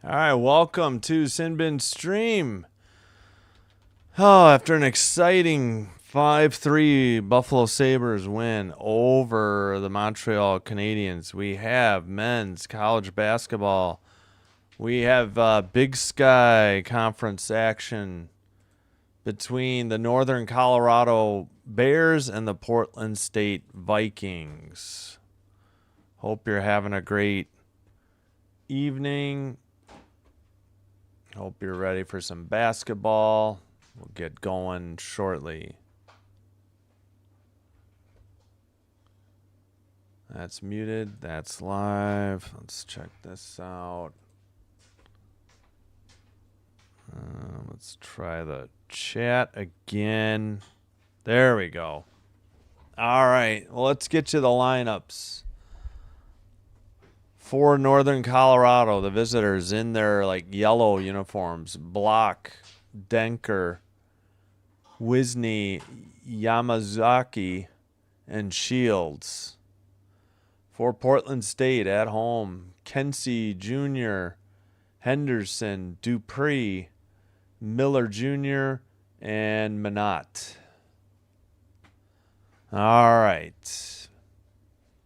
All right, welcome to Sinbin Stream. Oh, after an exciting 5-3 Buffalo Sabres win over the Montreal Canadiens, we have men's college basketball. We have Big Sky Conference action between the Northern Colorado Bears and the Portland State Vikings. Hope you're having a great evening. Hope you're ready for some basketball. We'll get going shortly. That's muted. That's live. Let's check this out. Let's try the chat again. There we go. All right. Well, let's get to the lineups. For Northern Colorado, the visitors in their yellow uniforms: Block, Denker, Wisney, Yamazaki, and Shields. For Portland State at home: Kensey Jr., Henderson, Dupree, Miller Jr., and Minot. All right.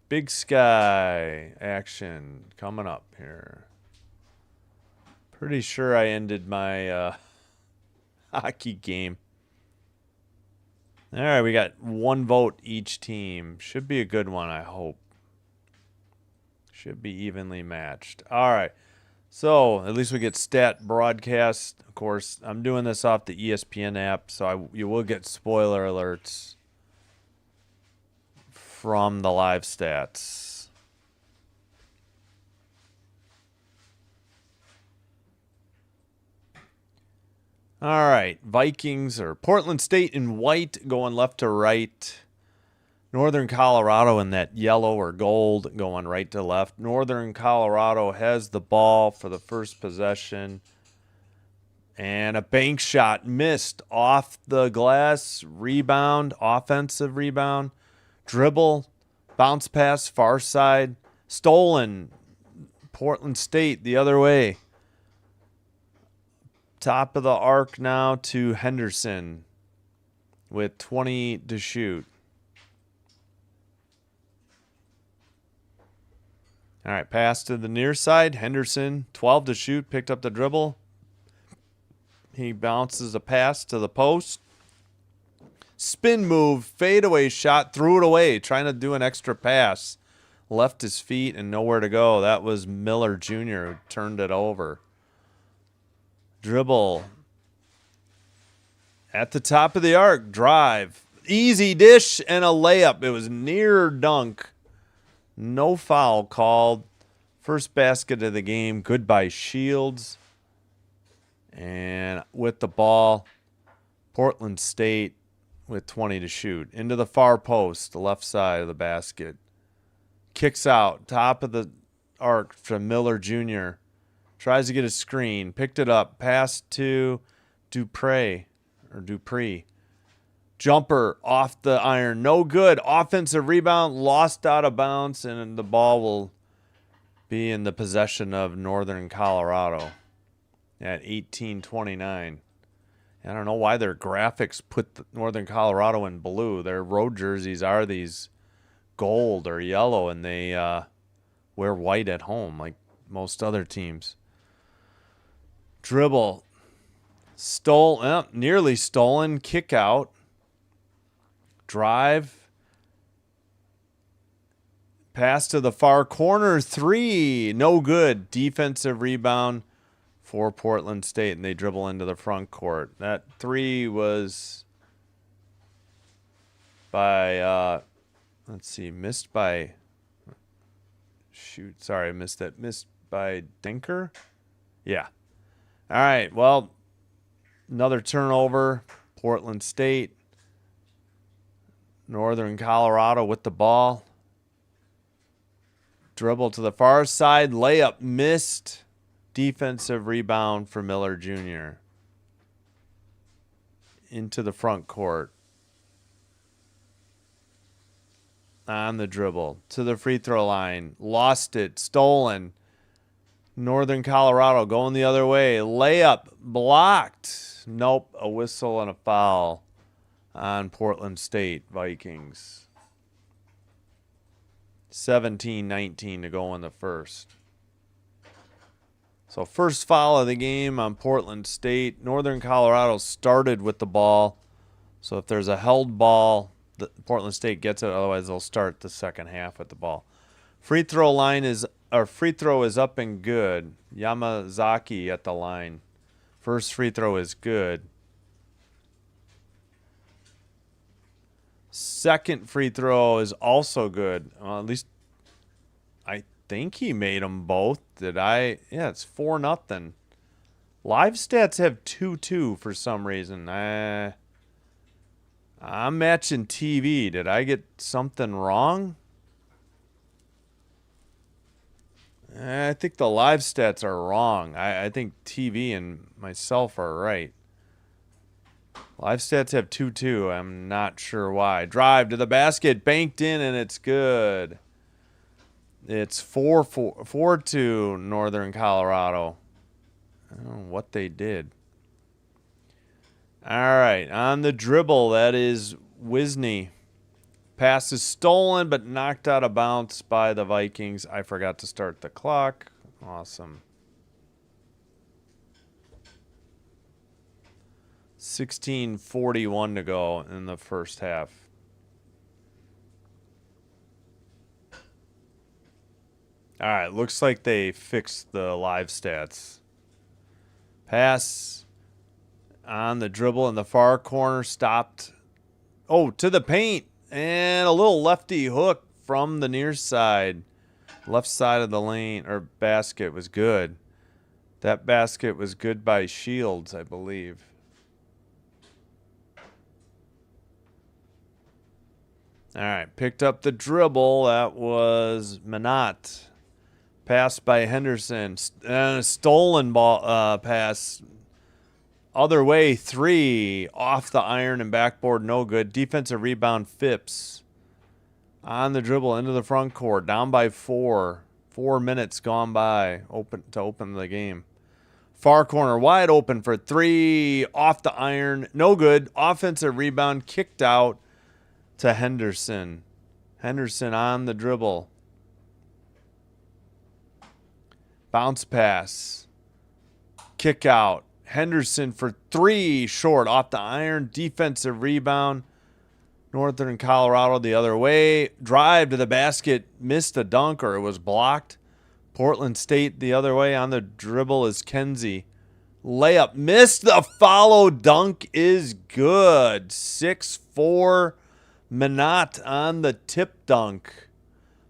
Big Sky action coming up here. Pretty sure I ended my hockey game. All right, we got one vote each team. Should be a good one, I hope. Should be evenly matched. All right. So at least we get stat broadcast. Of course, I'm doing this off the ESPN app, so you will get spoiler alerts from the live stats. All right, Vikings or Portland State in white going left to right. Northern Colorado in that yellow or gold going right to left. Northern Colorado has the ball for the first possession. And a bank shot missed off the glass. Rebound, offensive rebound. Dribble, bounce pass, far side, stolen. Portland State the other way. Top of the arc now to Henderson with 20 to shoot. All right, pass to the near side. Henderson, 12 to shoot, picked up the dribble. He bounces a pass to the post. Spin move, fadeaway shot, threw it away, trying to do an extra pass. Left his feet and nowhere to go. That was Miller Jr. who turned it over. Dribble. At the top of the arc, drive. Easy dish and a layup. It was near dunk. No foul called. First basket of the game. Good by Shields. And with the ball, Portland State with 20 to shoot. Into the far post, the left side of the basket. Kicks out, top of the arc from Miller Jr. Tries to get a screen. Picked it up. Passed to Dupree. Jumper off the iron. No good. Offensive rebound. Lost out of bounds. And the ball will be in the possession of Northern Colorado at 18:29. I don't know why their graphics put Northern Colorado in blue. Their road jerseys are these gold or yellow, and they wear white at home like most other teams. Dribble. Nearly stolen. Kick out. Drive. Pass to the far corner. 3. No good. Defensive rebound for Portland State, and they dribble into the front court. That 3 was by, missed by, missed it. Missed by Denker? Yeah. All right, well, another turnover. Portland State. Northern Colorado with the ball. Dribble to the far side. Layup missed. Defensive rebound for Miller Jr. Into the front court. On the dribble. To the free throw line. Lost it. Stolen. Northern Colorado going the other way. Layup blocked. Nope, a whistle and a foul on Portland State Vikings. 17-19 to go in the first. So first foul of the game on Portland State. Northern Colorado started with the ball. So if there's a held ball, Portland State gets it. Otherwise, they'll start the second half with the ball. Free throw is up and good. Yamazaki at the line. First free throw is good. Second free throw is also good. At least I think he made them both. Yeah, it's 4-0. Live stats have 2-2 for some reason. I'm matching TV. Did I get something wrong? I think the live stats are wrong. I think TV and myself are right. Live stats have 2-2. I'm not sure why. Drive to the basket, banked in, and it's good. It's 4-2 Northern Colorado. I don't know what they did. All right, on the dribble, that is Wisney. Pass is stolen, but knocked out of bounds by the Vikings. I forgot to start the clock. Awesome. 16:41 to go in the first half. All right, looks like they fixed the live stats. Pass on the dribble in the far corner, stopped. Oh, to the paint. And a little lefty hook from the near side. Left side of the lane or basket was good. That basket was good by Shields, I believe. All right, picked up the dribble. That was Manat. Pass by Henderson. And a stolen ball pass. Other way, 3. Off the iron and backboard, no good. Defensive rebound, Phipps. On the dribble, into the front court. Down by 4. 4 minutes gone by to open the game. Far corner, wide open for 3. Off the iron, no good. Offensive rebound, kicked out to Henderson. Henderson on the dribble. Bounce pass. Kick out. Henderson for 3, short, off the iron, defensive rebound. Northern Colorado the other way. Drive to the basket, missed a dunk or it was blocked. Portland State the other way. On the dribble is Kenzie. Layup, missed. The follow dunk is good. 6-4 Manat on the tip dunk.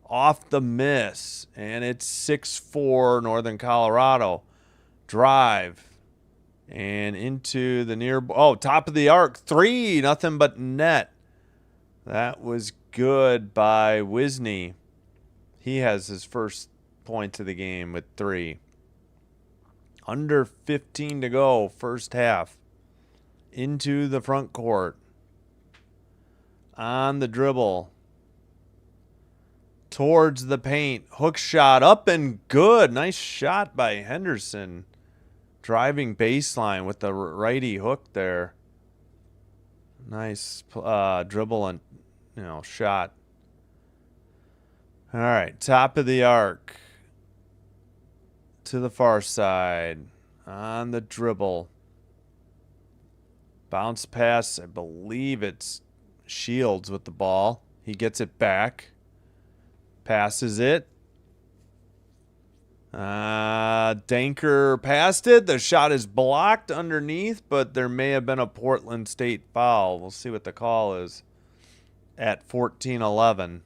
Off the miss. And it's 6-4 Northern Colorado. Drive. And into the top of the arc. 3, nothing but net. That was good by Wisney. He has his first point of the game with 3. Under 15 to go, first half. Into the front court. On the dribble. Towards the paint. Hook shot up and good. Nice shot by Henderson. Driving baseline with the righty hook there. Nice dribble and shot. All right, top of the arc. To the far side. On the dribble. Bounce pass. I believe it's Shields with the ball. He gets it back. Passes it. Danker passed it. The shot is blocked underneath, but there may have been a Portland State foul. We'll see what the call is at 14-11.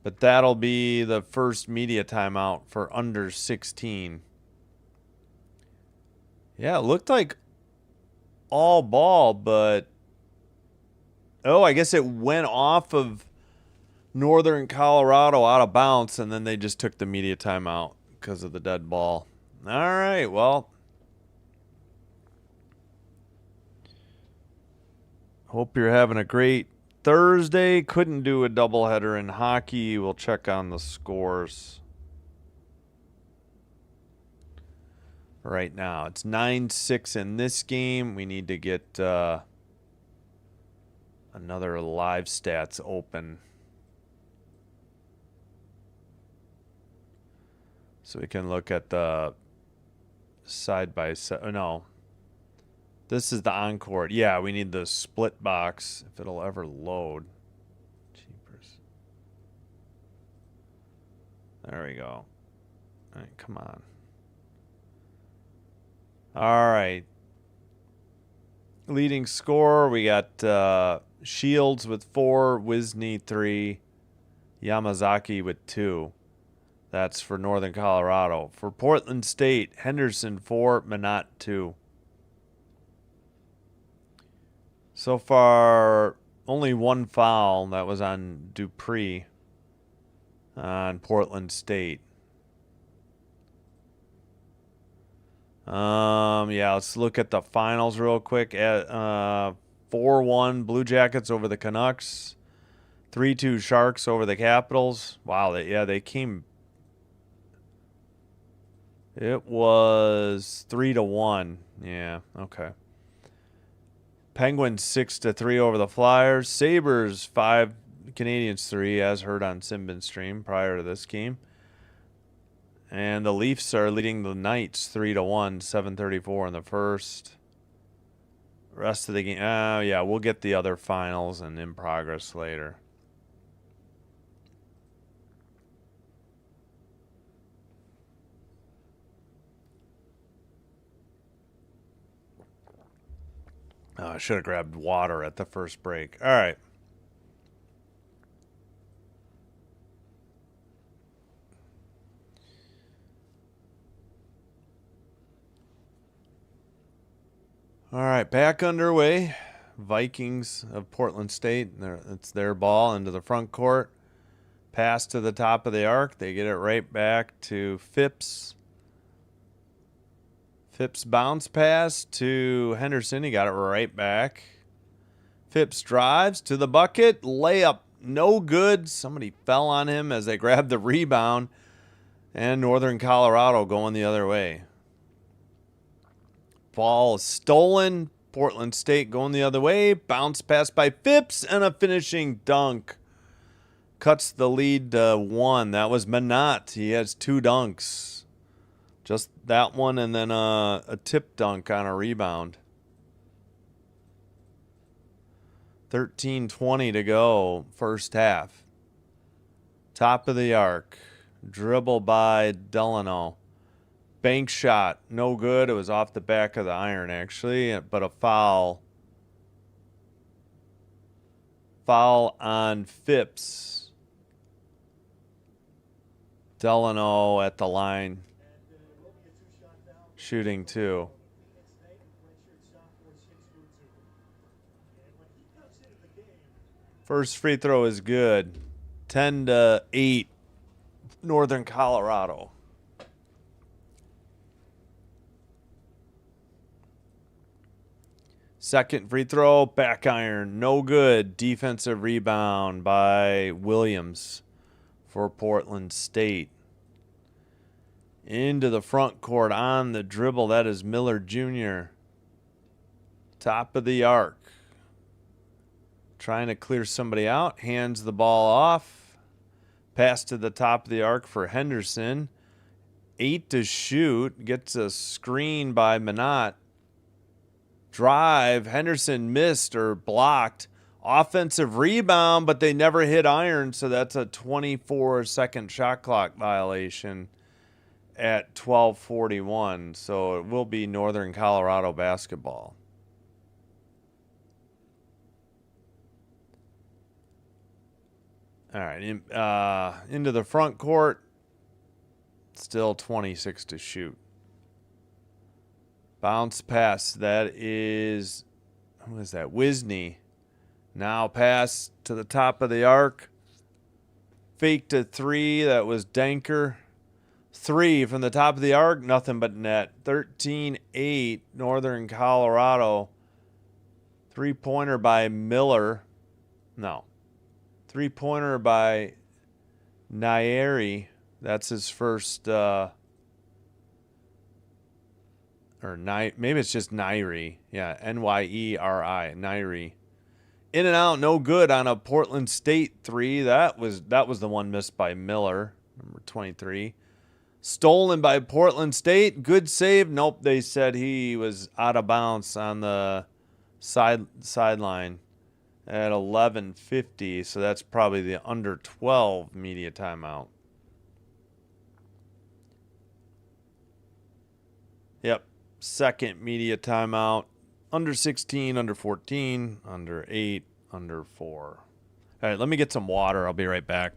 But that'll be the first media timeout for under 16. Yeah, it looked like all ball, but I guess it went off of Northern Colorado out of bounds, and then they just took the media timeout because of the dead ball. All right, well, hope you're having a great Thursday. Couldn't do a doubleheader in hockey. We'll check on the scores. right now. It's 9-6 in this game. We need to get another live stats open so we can look at the side by side. Oh, no. This is the encore. Yeah, we need the split box if it'll ever load. Jeepers. There we go. All right, come on. All right. Leading scorer, we got Shields with 4, Wisney 3, Yamazaki with 2. That's for Northern Colorado. For Portland State, Henderson 4, Minot 2. So far, only one foul. That was on Dupree on Portland State. Yeah, let's look at the finals real quick. 4-1 Blue Jackets over the Canucks. 3-2 Sharks over the Capitals. Wow, they came. It was 3-1. Yeah, okay. Penguins 6-3 over the Flyers. Sabres 5, Canadians 3, as heard on Simbin stream prior to this game. And the Leafs are leading the Knights 3-1, 7:34 in the first. Rest of the game, yeah, we'll get the other finals and in progress later. I should have grabbed water at the first break. All right. All right, back underway. Vikings of Portland State. It's their ball into the front court. Pass to the top of the arc. They get it right back to Phipps. Phipps bounce pass to Henderson. He got it right back. Phipps drives to the bucket. Layup, no good. Somebody fell on him as they grabbed the rebound. And Northern Colorado going the other way. Ball is stolen. Portland State going the other way. Bounce pass by Phipps and a finishing dunk. Cuts the lead to 1. That was Minot. He has 2 dunks. Just that one and then a tip dunk on a rebound. 13:20 to go, first half. Top of the arc. Dribble by Delano. Bank shot, no good. It was off the back of the iron, actually, but a foul. Foul on Phipps. Delano at the line. Shooting 2. First free throw is good. 10-8, Northern Colorado. Second free throw, back iron, no good. Defensive rebound by Williams for Portland State. Into the front court on the dribble. That is Miller Jr. Top of the arc. Trying to clear somebody out. Hands the ball off. Pass to the top of the arc for Henderson. 8 to shoot. Gets a screen by Minot. Drive. Henderson missed or blocked. Offensive rebound, but they never hit iron, so that's a 24-second shot clock violation at 12:41. So it will be Northern Colorado basketball. All right, into the front court. Still 26 to shoot. Bounce pass. That is, who is that? Wisney. Now pass to the top of the arc. Fake to 3. That was Danker. 3 from the top of the arc. Nothing but net. 13-8, Northern Colorado. 3-pointer by Miller. No. 3-pointer by Nairi. That's his first or maybe it's just Nyeri. Yeah, Nyeri. Nyeri. In and out, no good on a Portland State 3. That was the one missed by Miller, number 23. Stolen by Portland State. Good save. Nope, they said he was out of bounds on the sideline at 11:50. So that's probably the under 12 media timeout. Yep, second media timeout. Under 16, under 14, under 8, under 4. All right, let me get some water. I'll be right back.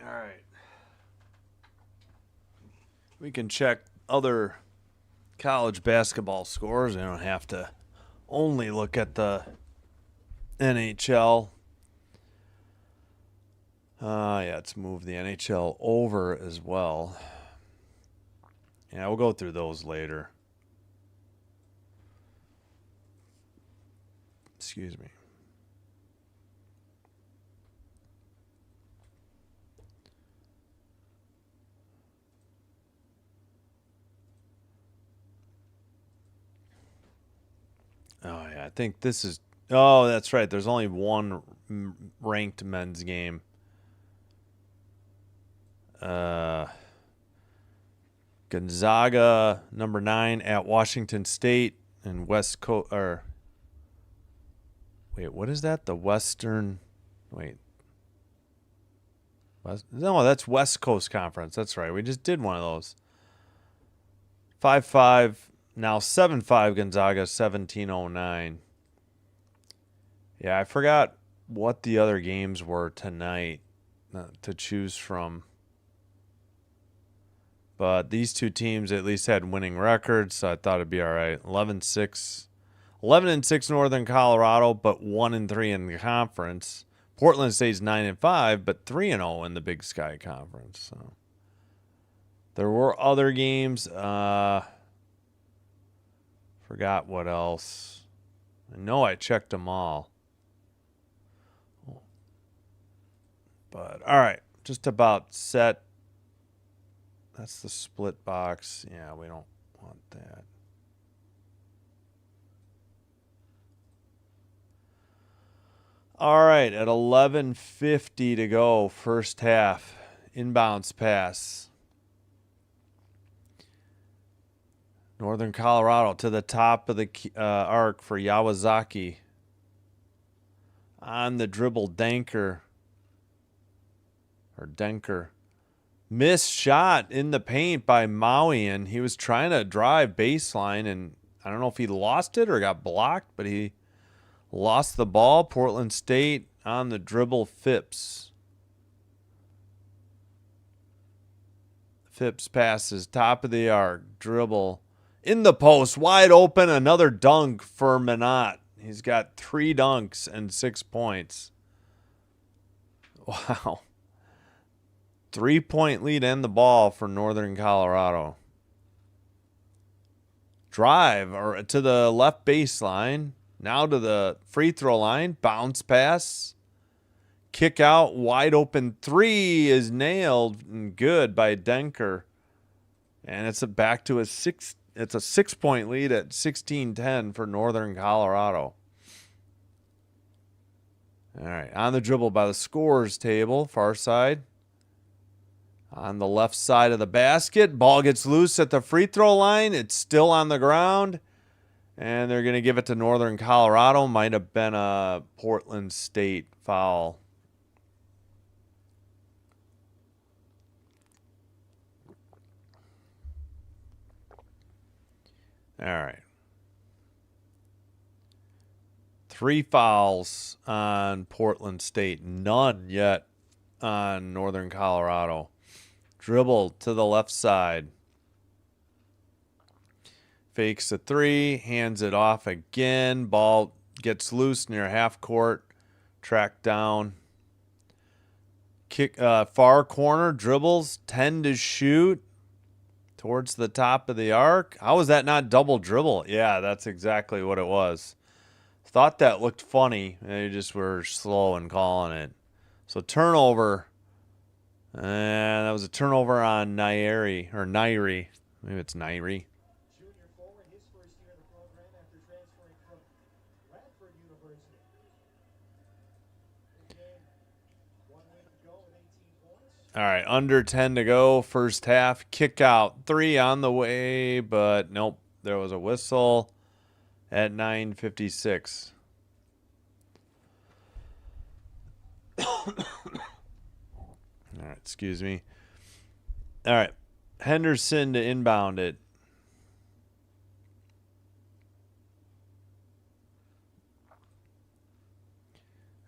All right. We can check other college basketball scores. I don't have to only look at the NHL. Yeah, let's move the NHL over as well. Yeah, we'll go through those later. Excuse me. Oh, yeah, I think this is... Oh, that's right. There's only one ranked men's game. Gonzaga, number 9, at Washington State and West Coast... Wait, what is that? The Western... Wait. No, that's West Coast Conference. That's right. We just did one of those. 5-5... Now 7-5 Gonzaga, 17-09. Yeah, I forgot what the other games were tonight to choose from. But these two teams at least had winning records, so I thought it'd be all right. 11-6 Northern Colorado, but 1-3 in the conference. Portland State's 9-5, but 3-0 in the Big Sky Conference. So there were other games. Forgot what else. I know I checked them all. But, all right. Just about set. That's the split box. Yeah, we don't want that. All right. At 11:50 to go, first half. Inbounds pass. Northern Colorado to the top of the arc for Yawazaki. On the dribble, Denker. Missed shot in the paint by Maui, and he was trying to drive baseline, and I don't know if he lost it or got blocked, but he lost the ball. Portland State on the dribble, Phipps. Phipps passes, top of the arc, dribble. In the post, wide open, another dunk for Minot. He's got 3 dunks and 6 points. Wow. 3-point lead and the ball for Northern Colorado. Drive to the left baseline. Now to the free throw line. Bounce pass. Kick out, wide open 3 is nailed and good by Denker. And it's back to a 6-point lead at 16-10 for Northern Colorado. All right, on the dribble by the scorers table, far side. On the left side of the basket, ball gets loose at the free throw line. It's still on the ground, and they're going to give it to Northern Colorado. Might have been a Portland State foul. All right. 3 fouls on Portland State. None yet on Northern Colorado. Dribble to the left side. Fakes a 3. Hands it off again. Ball gets loose near half court. Tracked down. Kick far corner, dribbles, 10 to shoot towards the top of the arc. How was that not double dribble? Yeah, that's exactly what it was. Thought that looked funny. They just were slow in calling it. So turnover. And that was a turnover on Nairi. Maybe it's Nairi. Junior forward, his first year in the program after transferring from Radford University. In the game, 1 minute to go with 18 points. All right, under 10 to go, first half. Kick out, 3 on the way, but nope. There was a whistle at 9:56. All right, excuse me. All right, Henderson to inbound it.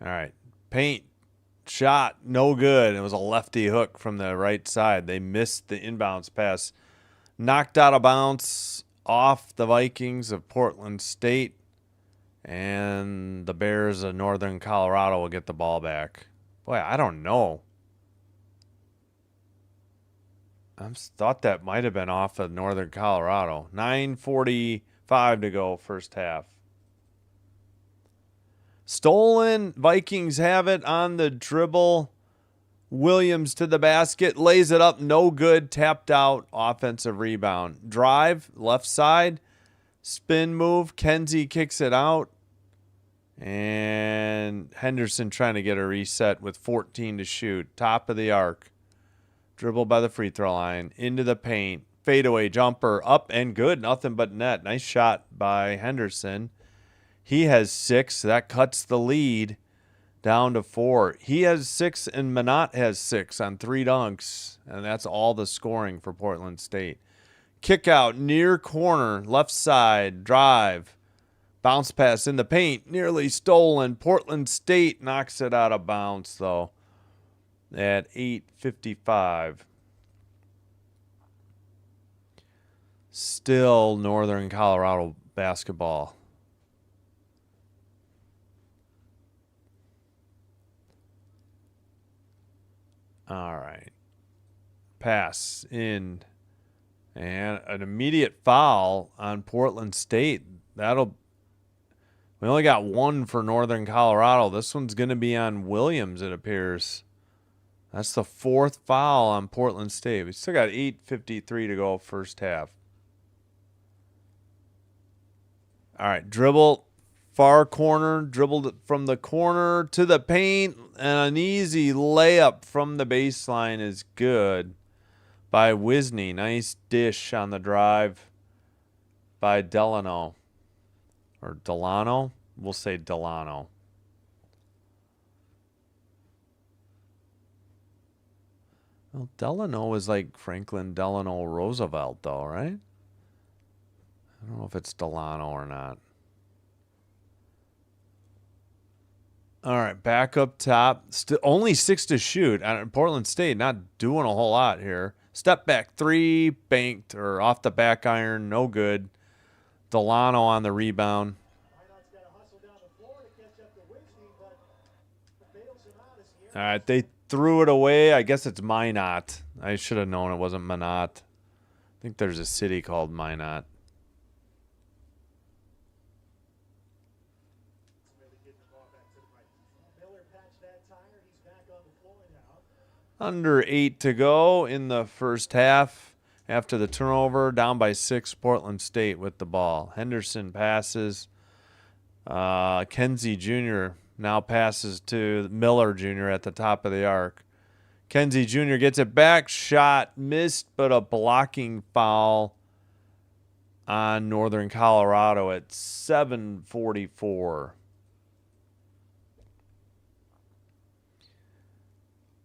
All right, paint shot, no good. It was a lefty hook from the right side. They missed the inbounds pass. Knocked out of bounds off the Vikings of Portland State. And the Bears of Northern Colorado will get the ball back. Boy, I don't know. I thought that might have been off of Northern Colorado. 9:45 to go, first half. Stolen. Vikings have it on the dribble. Williams to the basket. Lays it up. No good. Tapped out. Offensive rebound. Drive. Left side. Spin move. Kenzie kicks it out. And Henderson trying to get a reset with 14 to shoot. Top of the arc. Dribble by the free throw line. Into the paint. Fadeaway jumper. Up and good. Nothing but net. Nice shot by Henderson. He has 6. That cuts the lead down to 4. He has 6 and Minot has 6 on 3 dunks. And that's all the scoring for Portland State. Kick out near corner. Left side. Drive. Bounce pass in the paint. Nearly stolen. Portland State knocks it out of bounds, though, at 8:55. Still Northern Colorado basketball. All right. Pass in. And an immediate foul on Portland State. We only got 1 for Northern Colorado. This one's going to be on Williams, it appears. That's the 4th foul on Portland State. We still got 8:53 to go first half. All right, dribble, far corner, dribbled from the corner to the paint, and an easy layup from the baseline is good by Wisney. Nice dish on the drive by Delano. Or Delano? We'll say Delano. Well, Delano is like Franklin Delano Roosevelt, though, right? I don't know if it's Delano or not. All right, back up top. Only 6 to shoot. Portland State not doing a whole lot here. Step back 3, banked or off the back iron, no good. Delano on the rebound. All right, they threw it away. I guess it's Minot. I should have known it wasn't Minot. I think there's a city called Minot. Under 8 to go in the first half. After the turnover, down by 6, Portland State with the ball. Henderson passes. Kenzie Jr. now passes to Miller Jr. at the top of the arc. Kenzie Jr. gets it back. Shot missed, but a blocking foul on Northern Colorado at 7:44.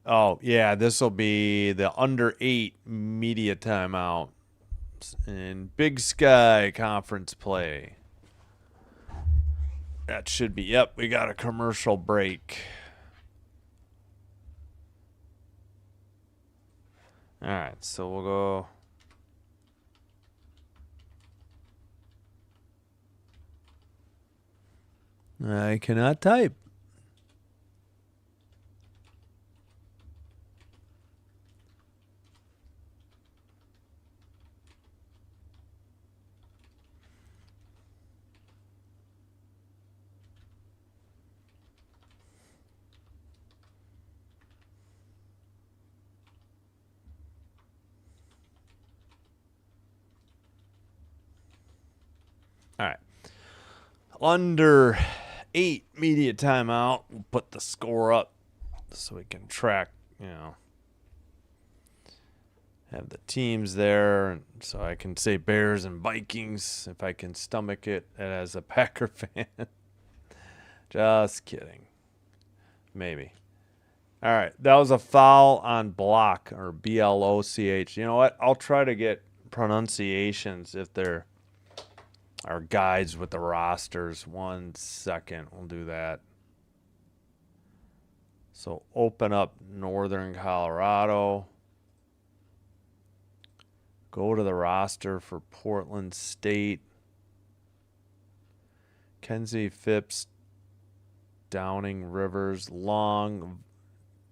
Oh, yeah, this will be the under 8 media timeout in Big Sky Conference play. That should be, yep, we got a commercial break. All right, so we'll go. I cannot type. Under 8 media timeout. We'll put the score up so we can track, have the teams there, so I can say Bears and Vikings if I can stomach it as a Packer fan. Just kidding. Maybe. All right, that was a foul on block, or BLOCH. You know what? I'll try to get pronunciations if there are guides with the rosters. 1 second, we'll do that. So open up Northern Colorado. Go to the roster for Portland State. Kenzie Phipps, Downing, Rivers, Long,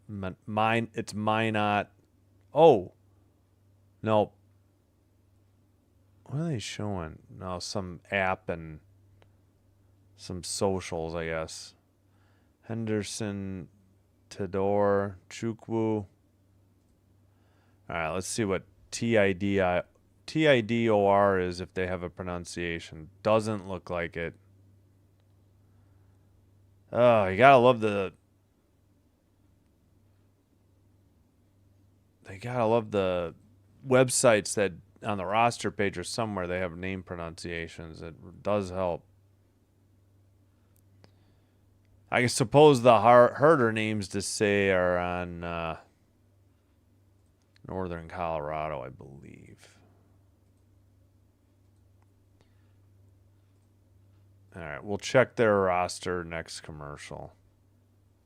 it's Minot. Oh, no. What are they showing? No, some app and some socials, I guess. Henderson, Tador, Chukwu. All right, let's see what TIDOR is if they have a pronunciation. Doesn't look like it. Oh, you gotta love the websites that on the roster page or somewhere they have name pronunciations. It does help. I suppose the harder names to say are on Northern Colorado, I believe. All right, we'll check their roster next commercial.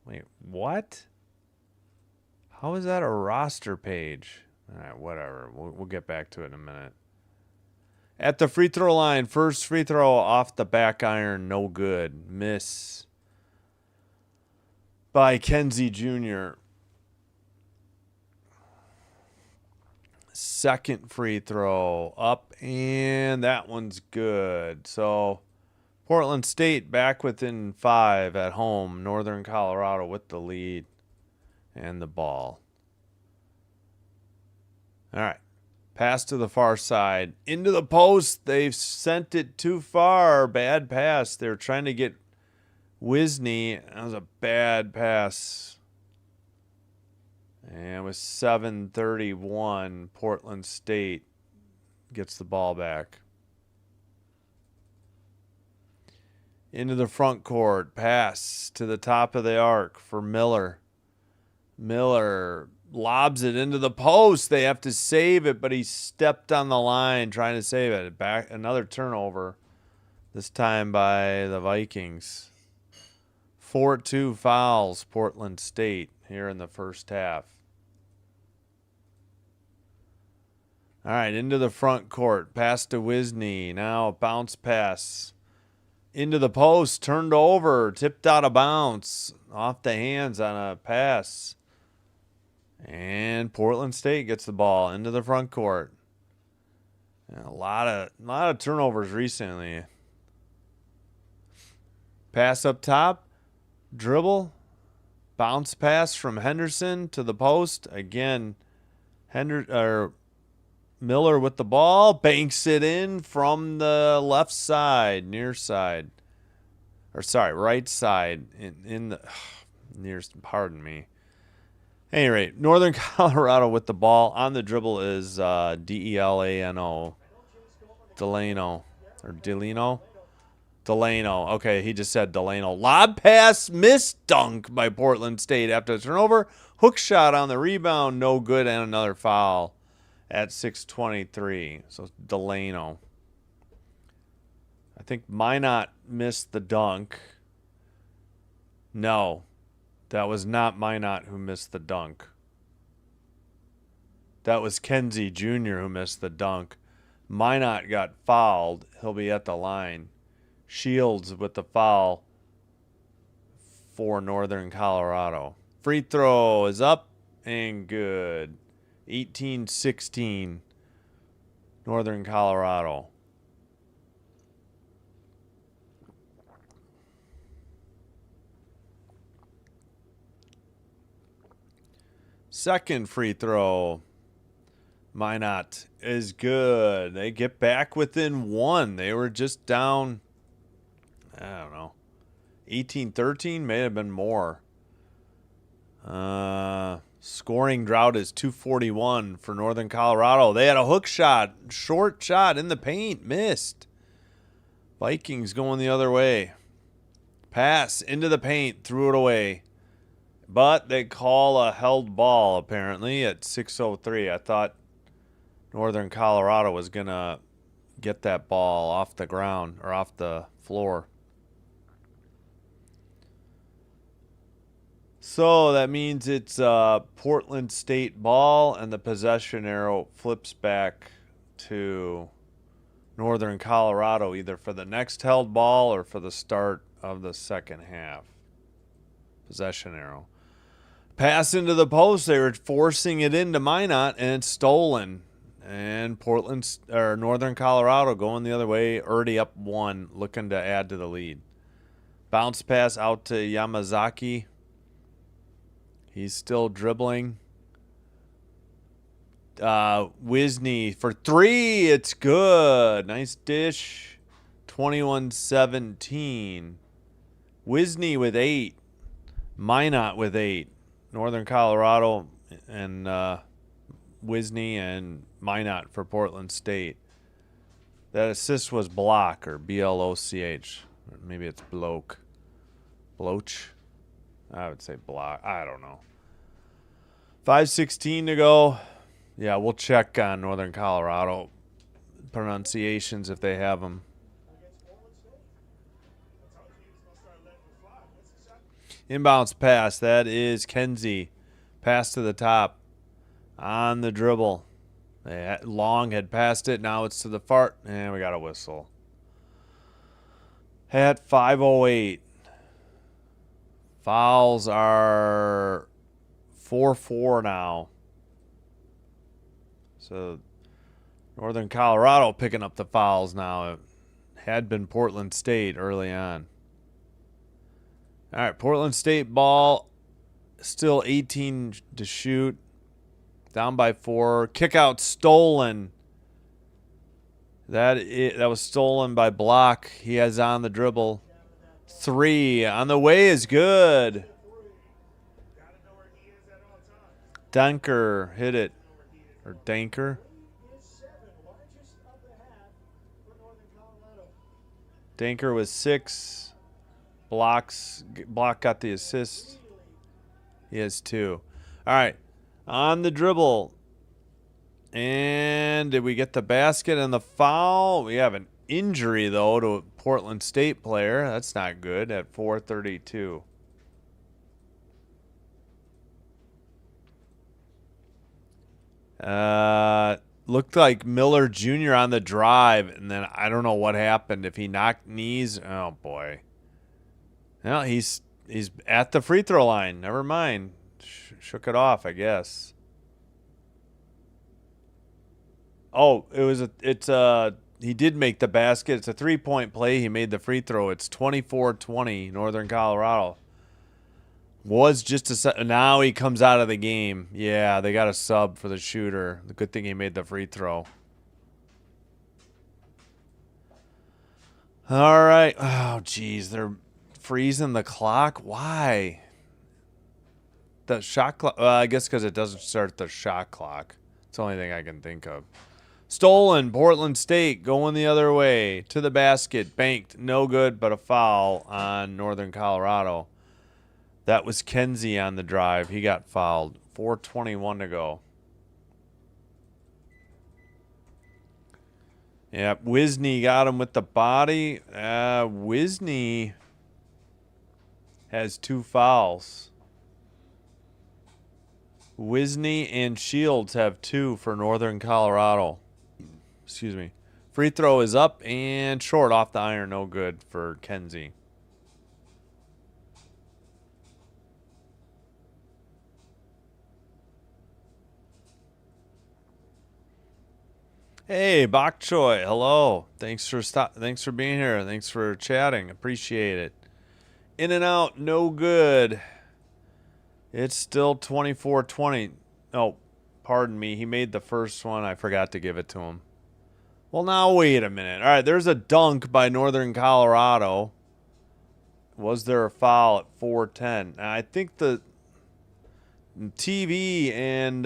Wait, what? How is that a roster page? All right, whatever. We'll get back to it in a minute. At the free throw line, first free throw off the back iron, no good. Miss by Kenzie Jr. Second free throw up, and that one's good. So Portland State back within 5 at home. Northern Colorado with the lead and the ball. All right. Pass to the far side. Into the post. They've sent it too far. Bad pass. They're trying to get Wisney. That was a bad pass. And with 7:31, Portland State gets the ball back. Into the front court. Pass to the top of the arc for Miller. Miller lobs it into the post. They have to save it, but he stepped on the line trying to save it. Back another turnover, this time by the Vikings. 4-2 fouls, Portland State here in the first half. All right, into the front court. Pass to Wisney. Now a bounce pass. Into the post, turned over, tipped out of bounds, off the hands on a pass. And Portland State gets the ball into the front court. And a lot of turnovers recently. Pass up top, dribble, bounce pass from Henderson to the post. Again, Miller with the ball, banks it in from the left side, near side. Right side in the nearest, pardon me. At any rate, Northern Colorado with the ball on the dribble is Delano. Delano. Or Delano? Delano. Okay, he just said Delano. Lob pass, missed dunk by Portland State after the turnover. Hook shot on the rebound, no good, and another foul at 6:23. So Delano. I think Minot missed the dunk. No. That was not Minot who missed the dunk. That was Kenzie Jr. who missed the dunk. Minot got fouled. He'll be at the line. Shields with the foul for Northern Colorado. Free throw is up and good. 18-16, Northern Colorado. Second free throw, Minot, is good. They get back within 1. They were just down I don't know. 18-13 may have been more. Scoring drought is 241 for Northern Colorado. They had a hook shot, short shot in the paint, missed. Vikings going the other way. Pass into the paint, threw it away. But they call a held ball, apparently, at 6:03. I thought Northern Colorado was going to get that ball off the ground or off the floor. So that means it's Portland State ball, and the possession arrow flips back to Northern Colorado, either for the next held ball or for the start of the second half. Possession arrow. Pass into the post. They were forcing it into Minot, and it's stolen. And Northern Colorado going the other way, already up 1, looking to add to the lead. Bounce pass out to Yamazaki. He's still dribbling. Wisney for 3. It's good. Nice dish. 21-17. Wisney with 8. Minot with 8. Northern Colorado and Wisney and Minot for Portland State. That assist was Bloch, or B-L-O-C-H. Maybe it's Bloch. Bloch? I would say Bloch. I don't know. 5:16 to go. Yeah, we'll check on Northern Colorado pronunciations if they have them. Inbounds pass. That is Kenzie. Pass to the top. On the dribble. Long had passed it. Now it's to the fart. And we got a whistle. At 5:08. Fouls are 4-4 now. So Northern Colorado picking up the fouls now. It had been Portland State early on. All right, Portland State ball. Still 18 to shoot. Down by 4. Kick out stolen. That was stolen by Bloch. He has on the dribble. 3 on the way is good. Danker hit it. Or Danker. Danker was 6. Bloch got the assist. He has 2. All right. On the dribble. And did we get the basket and the foul? We have an injury, though, to a Portland State player. That's not good at 4:32. Looked like Miller Jr. on the drive, and then I don't know what happened. If he knocked knees, oh boy. Well, he's at the free throw line. Never mind. Shook it off, I guess. Oh, he did make the basket. It's a 3-point play. He made the free throw. It's 24-20, Northern Colorado. Was just now he comes out of the game. Yeah, they got a sub for the shooter. The good thing he made the free throw. All right. Oh, geez, they're freezing the clock. Why? The shot clock. I guess because it doesn't start the shot clock. It's the only thing I can think of. Stolen. Portland State going the other way to the basket. Banked. No good, but a foul on Northern Colorado. That was Kenzie on the drive. He got fouled. 4:21 to go. Yeah, Wisney got him with the body. Wisney has 2 fouls. Wisney and Shields have 2 for Northern Colorado. Excuse me. Free throw is up and short off the iron. No good for Kenzie. Hey, Bok Choy, hello. Thanks for being here. Thanks for chatting. Appreciate it. In and out, no good. It's still 24-20. Oh, pardon me. He made the first one. I forgot to give it to him. Well, now wait a minute. All right, there's a dunk by Northern Colorado. Was there a foul at 4:10? I think the TV and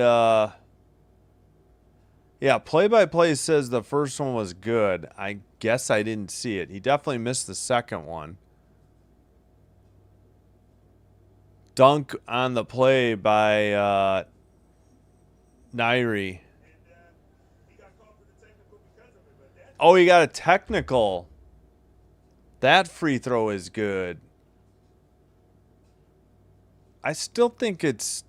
yeah, play-by-play says the first one was good. I guess I didn't see it. He definitely missed the second one. Dunk on the play by Nairi. Oh, he got a technical. That free throw is good. I still think it's...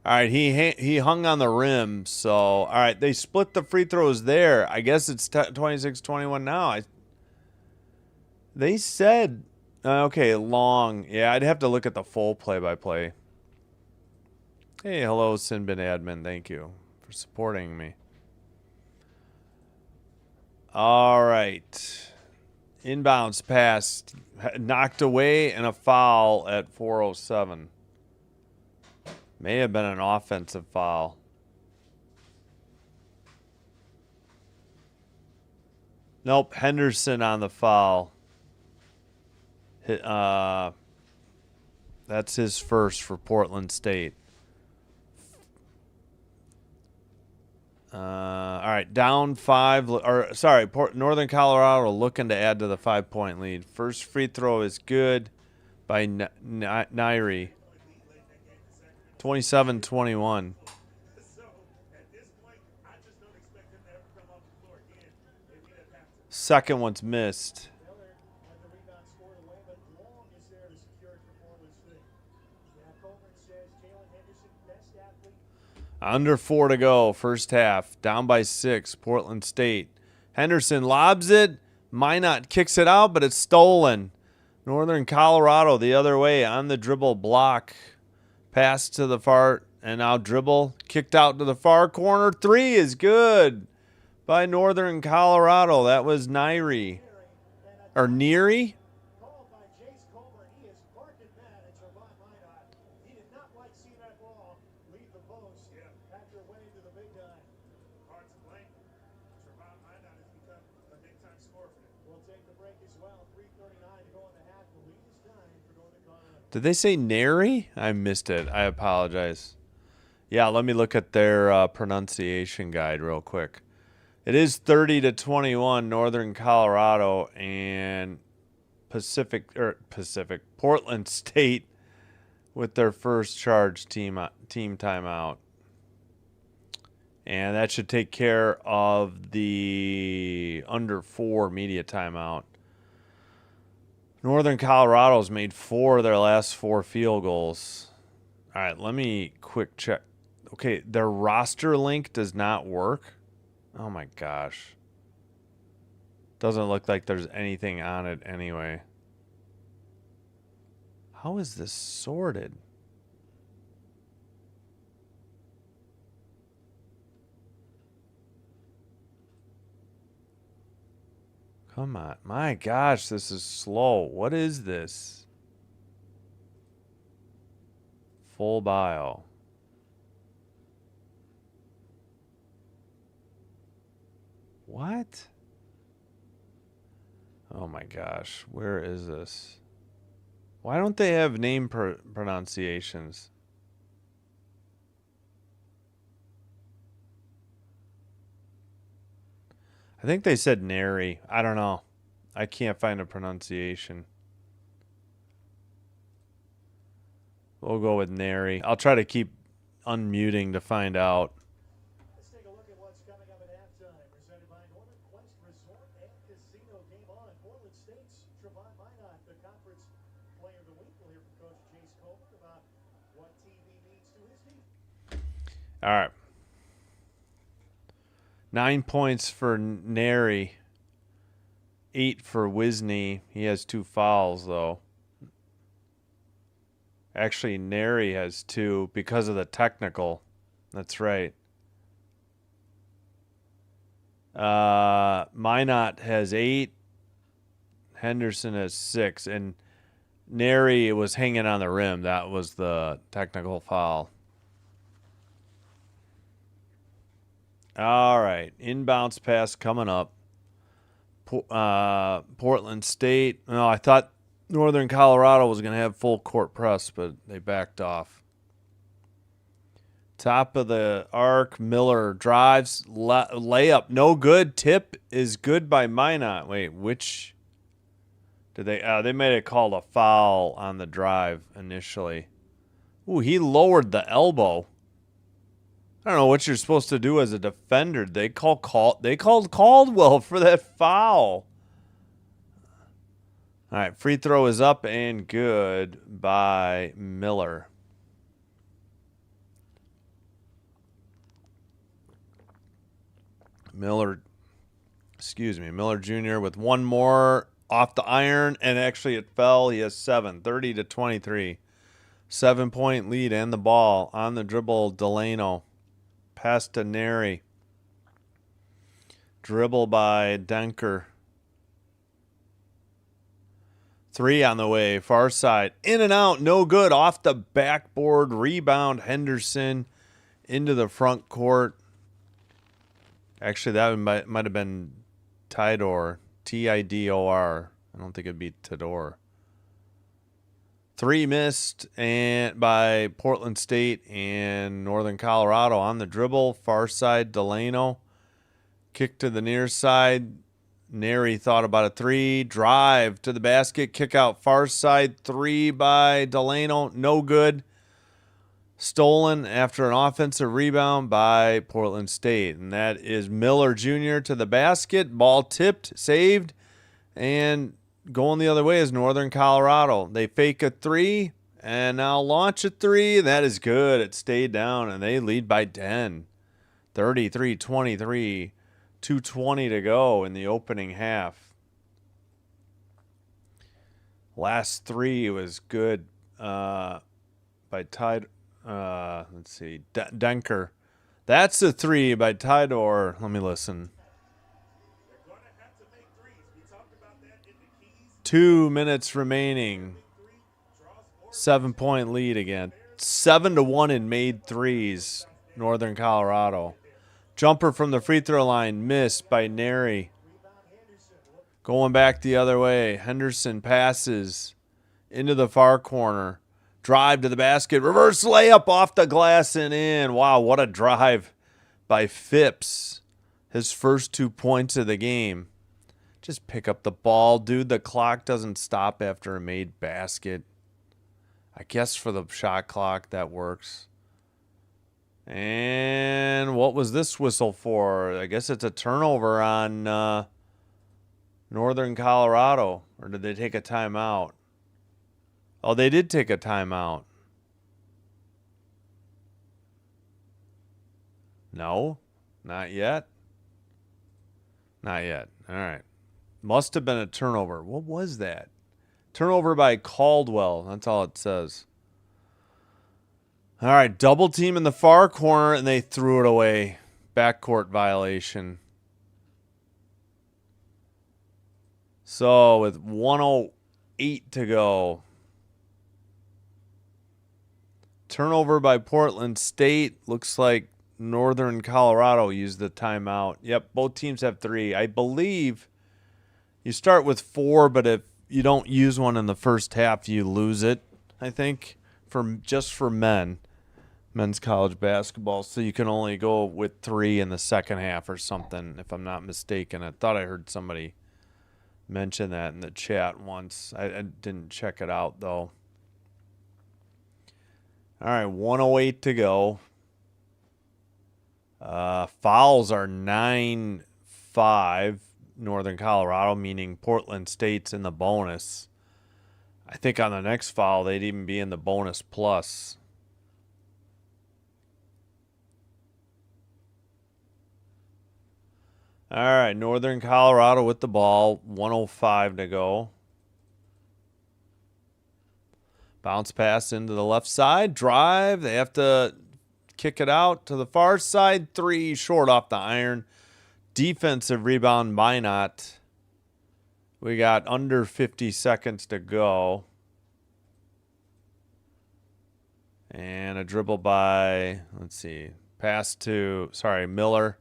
All right, he hung on the rim, so... All right, they split the free throws there. I guess it's 26-21 now. They said... Okay, long. Yeah, I'd have to look at the full play-by-play. Hey, hello, Sinbin Admin. Thank you for supporting me. All right. Inbounds pass. Knocked away and a foul at 4:07. May have been an offensive foul. Nope, Henderson on the foul. That's his first for Portland State. All right, down 5. Northern Colorado looking to add to the 5-point lead. First free throw is good by Nairi. 27-21. Second one's missed. Under 4 to go, first half. Down by 6, Portland State. Henderson lobs it. Minot kicks it out, but it's stolen. Northern Colorado the other way on the dribble block. Pass to the far, and now dribble. Kicked out to the far corner. 3 is good by Northern Colorado. That was Nairi. Or Neary? Did they say Nary? I missed it. I apologize. Yeah, let me look at their pronunciation guide real quick. It is 30-21 Northern Colorado and Portland State with their first charge team timeout. And that should take care of the under 4 media timeout. Northern Colorado's made 4 of their last 4 field goals. All right, let me quick check. Okay, their roster link does not work. Oh my gosh. Doesn't look like there's anything on it anyway. How is this sorted? Come on. My gosh, this is slow. What is this? Full bio. What? Oh my gosh. Where is this? Why don't they have name pronunciations? I think they said Nary. I don't know. I can't find a pronunciation. We'll go with Nary. I'll try to keep unmuting to find out. Let's take a look at what's coming up at halftime. Presented by Northern Quest Resort and Casino. Game on. Portland State's Trevon Minot, the conference player of the week. We'll hear from Coach Jace Coleman about what TV means to his team. All right. 9 points for Nary. 8 for Wisney. He has 2 fouls, though. Actually, Nary has 2 because of the technical. That's right. Minot has 8. Henderson has 6. And Nary was hanging on the rim. That was the technical foul. All right. Inbounds pass coming up. Portland State. No, I thought Northern Colorado was going to have full court press, but they backed off. Top of the arc, Miller drives, layup, no good. Tip is good by Minot. Wait, which did they? They may have called a foul on the drive initially. Ooh, he lowered the elbow. I don't know what you're supposed to do as a defender. They called Caldwell for that foul. All right, free throw is up and good by Miller. Miller Jr. with one more off the iron, and actually it fell. He has 7, 30-23. 7-point lead and the ball on the dribble. Delano. Pass to Neri. Dribble by Denker. 3 on the way. Far side. In and out. No good. Off the backboard. Rebound. Henderson into the front court. Actually, that might have been Tidor. Tidor. I don't think it'd be Tidor. 3 missed and by Portland State and Northern Colorado on the dribble. Far side, Delano. Kick to the near side. Neri thought about a 3. Drive to the basket. Kick out far side. 3 by Delano. No good. Stolen after an offensive rebound by Portland State. And that is Miller Jr. to the basket. Ball tipped, saved, and going the other way is Northern Colorado. They fake a 3 and now launch a 3. That is good. It stayed down, and they lead by 10. 33-23. 2:20 to go in the opening half. Last 3 was good by Tide. Let's see. Denker. That's a 3 by Tidor. Let me listen. 2 minutes remaining. 7-point lead again. 7-1 in made threes. Northern Colorado. Jumper from the free throw line. Missed by Neri. Going back the other way. Henderson passes into the far corner. Drive to the basket. Reverse layup off the glass and in. Wow, what a drive by Phipps. His first 2 points of the game. Just pick up the ball, dude. The clock doesn't stop after a made basket. I guess for the shot clock that works. And what was this whistle for? I guess it's a turnover on Northern Colorado. Or did they take a timeout? Oh, they did take a timeout. No, not yet. Not yet. All right. Must have been a turnover. What was that? Turnover by Caldwell. That's all it says. All right. Double team in the far corner, and they threw it away. Backcourt violation. So with 1:08 to go. Turnover by Portland State. Looks like Northern Colorado used the timeout. Yep, both teams have 3. I believe you start with 4, but if you don't use one in the first half, you lose it, I think, just for men's college basketball. So you can only go with 3 in the second half or something, if I'm not mistaken. I thought I heard somebody mention that in the chat once. I didn't check it out, though. All right, 1:08 to go. Fouls are 9-5 Northern Colorado, meaning Portland State's in the bonus. I think on the next foul, they'd even be in the bonus plus. All right, Northern Colorado with the ball. 1:05 to go. Bounce pass into the left side. Drive. They have to kick it out to the far side. 3 short off the iron. Defensive rebound, Minot. We got under 50 seconds to go. And a dribble by, let's see, Miller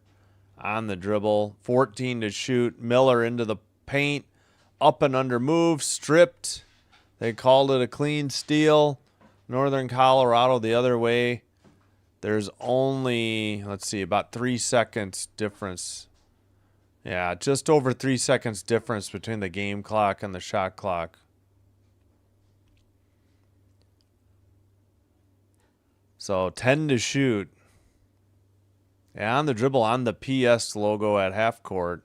on the dribble. 14 to shoot. Miller into the paint, up and under move, stripped. They called it a clean steal. Northern Colorado the other way. There's only, let's see, about 3 seconds difference. Yeah, just over 3 seconds difference between the game clock and the shot clock. So 10 to shoot. And on the dribble on the PS logo at half court.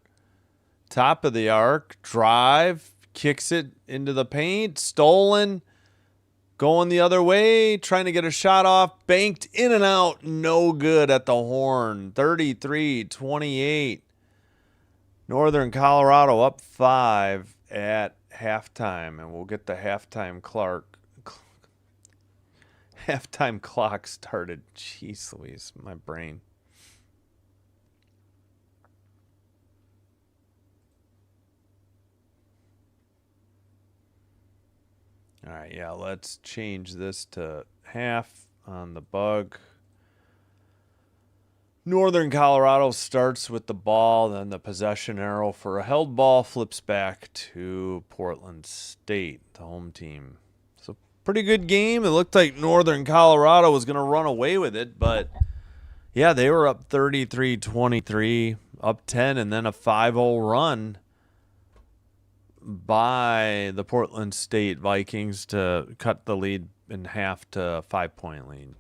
Top of the arc, drive, kicks it into the paint, stolen. Going the other way, trying to get a shot off, banked in and out, no good at the horn. 33-28. Northern Colorado up 5 at halftime, and we'll get the halftime clock started. Jeez Louise, my brain. All right, yeah, let's change this to half on the bug. Northern Colorado starts with the ball, then the possession arrow for a held ball flips back to Portland State, the home team. So pretty good game. It looked like Northern Colorado was going to run away with it, but yeah, they were up 33-23, up 10, and then a 5-0 run by the Portland State Vikings to cut the lead in half to a 5-point lead.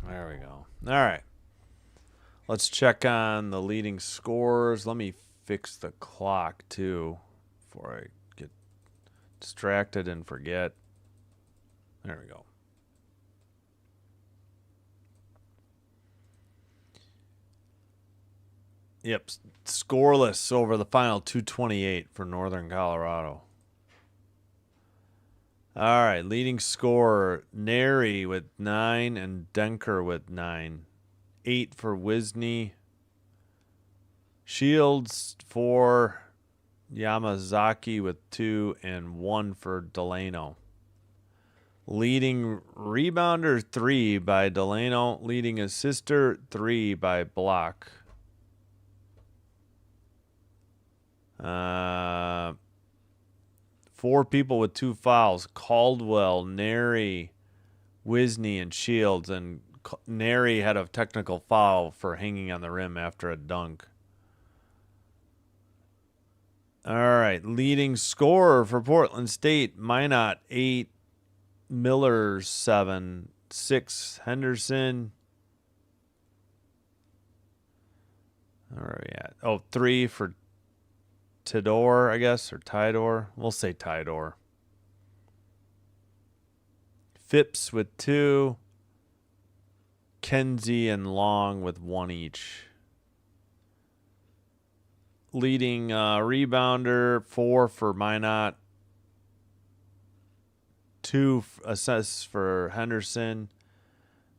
There we go. All right. Let's check on the leading scores. Let me fix the clock too before I get distracted and forget. There we go. Yep, scoreless over the final 2:28 for Northern Colorado. All right, leading scorer, Neri with 9 and Denker with 9. 8 for Wisney. Shields 4. Yamazaki with 2 and 1 for Delano. Leading rebounder 3 by Delano. Leading assister 3 by Block. 4 people with 2 fouls. Caldwell, Neri, Wisney, and Shields. And Neri had a technical foul for hanging on the rim after a dunk. All right. Leading scorer for Portland State, Minot 8, Miller 7, 6, Henderson. Where are we at? Oh, 3 for Tidor, I guess, or Tidor. We'll say Tidor. Phipps with 2. Kenzie and Long with 1 each. Leading rebounder 4 for Minot. 2 assists for Henderson.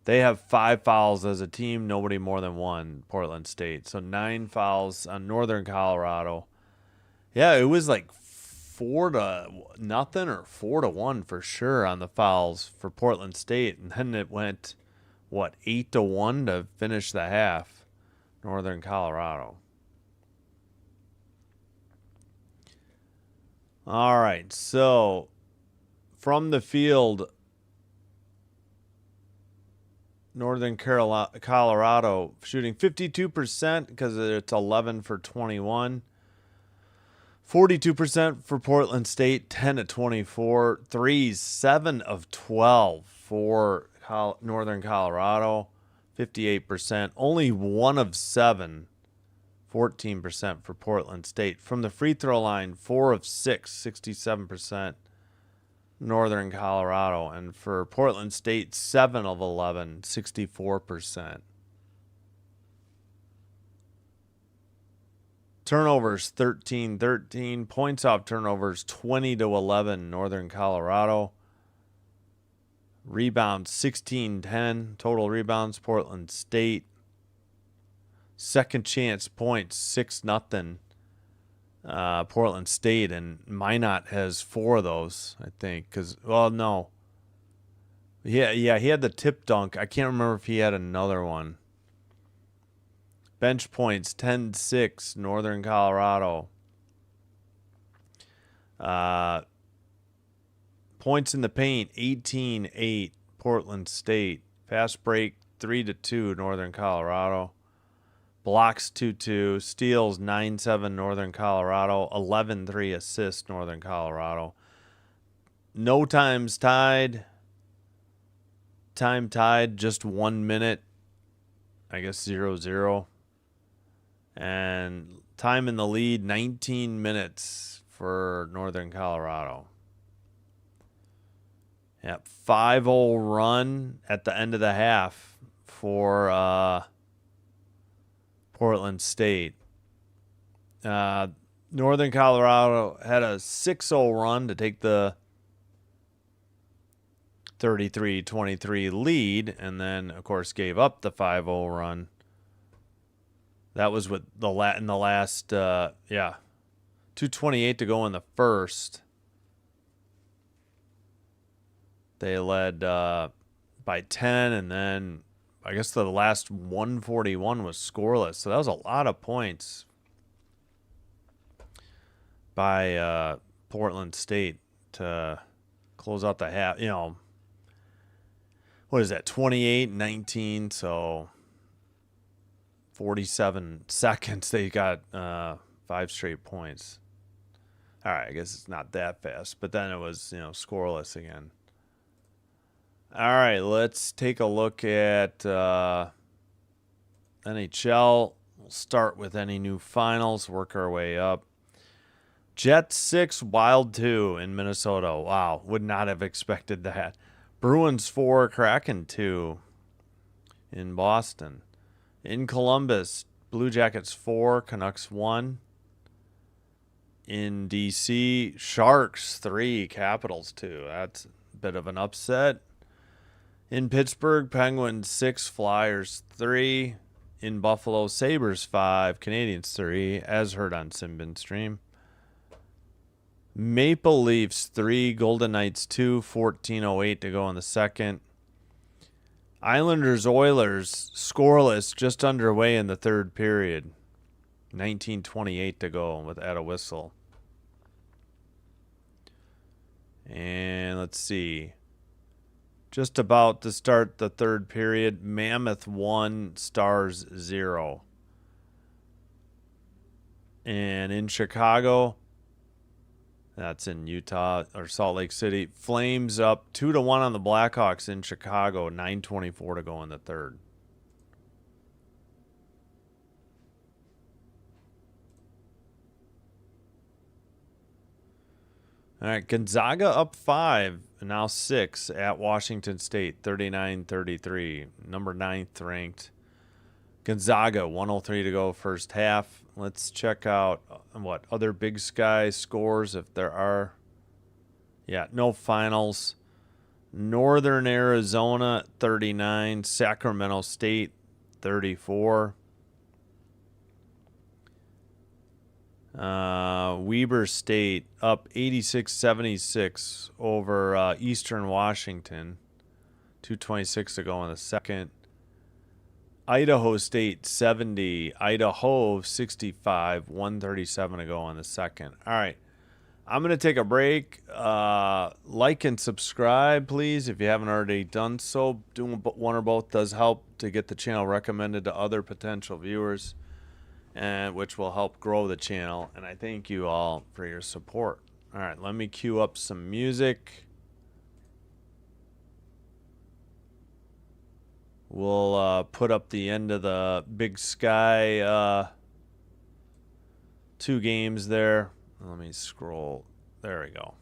They have 5 fouls as a team, nobody more than 1, Portland State. So 9 fouls on Northern Colorado. Yeah, it was like 4-0 or 4-1 for sure on the fouls for Portland State. And then it went, 8-1 to finish the half, Northern Colorado. All right, so from the field, Northern Colorado shooting 52% because it's 11 for 21. 42% for Portland State, 10-24. Threes, 7 of 12 for Northern Colorado, 58%. Only 1 of 7, 14% for Portland State. From the free throw line, 4 of 6, 67%. Northern Colorado. And for Portland State, 7 of 11, 64%. Turnovers 13-13. Points off turnovers 20-11. Northern Colorado. Rebounds 16-10. Total rebounds Portland State. Second chance points 6-0. Portland State, and Minot has 4 of those, I think. No. Yeah, he had the tip dunk. I can't remember if he had another one. Bench points, 10-6, Northern Colorado. Points in the paint, 18-8, Portland State. Fast break, 3-2, Northern Colorado. Blocks, 2-2. Steals, 9-7, Northern Colorado. 11-3 assists, Northern Colorado. No times tied. Time tied, just 1 minute. I guess 0-0. And time in the lead, 19 minutes for Northern Colorado. Yep, 5-0 run at the end of the half for Portland State. Northern Colorado had a 6-0 run to take the 33-23 lead, and then, of course, gave up the 5-0 run. That was with in the last, 2:28 to go in the first. They led by 10, and then I guess the last 141 was scoreless. So that was a lot of points by Portland State to close out the half. What is that, 28-19, so 47 seconds they got 5 straight points. All right, I guess it's not that fast, but then it was, scoreless again. All right, let's take a look at NHL. We'll start with any new finals, work our way up. Jets 6, Wild 2 in Minnesota. Wow, would not have expected that. Bruins 4, Kraken 2 in Boston. In Columbus, Blue Jackets 4, Canucks 1. In D.C., Sharks 3, Capitals 2. That's a bit of an upset. In Pittsburgh, Penguins 6, Flyers 3. In Buffalo, Sabres 5, Canadiens 3, as heard on Simbin Stream. Maple Leafs 3, Golden Knights 2, 14:08 to go in the second. Islanders Oilers scoreless, just underway in the third period. 19:28 to go at a whistle. And let's see. Just about to start the third period, Mammoth 1, Stars 0. And in Chicago, that's in Utah or Salt Lake City, Flames up 2-1 on the Blackhawks in Chicago, 9:24 to go in the third. All right, Gonzaga up 5, now 6 at Washington State, 39-33, number 9th ranked. Gonzaga, 1:03 to go first half. Let's check out what other Big Sky scores, if there are. Yeah, no finals. Northern Arizona, 39, Sacramento State, 34. Weber State up 86-76 over Eastern Washington. 2:26 to go in the second. Idaho State 70, Idaho 65, 1:37 to go in the second. All right, I'm going to take a break. Like and subscribe, please, if you haven't already done so. Doing one or both does help to get the channel recommended to other potential viewers, and which will help grow the channel. And I thank you all for your support. All right, let me cue up some music. We'll put up the end of the Big Sky 2 games there. Let me scroll. There we go.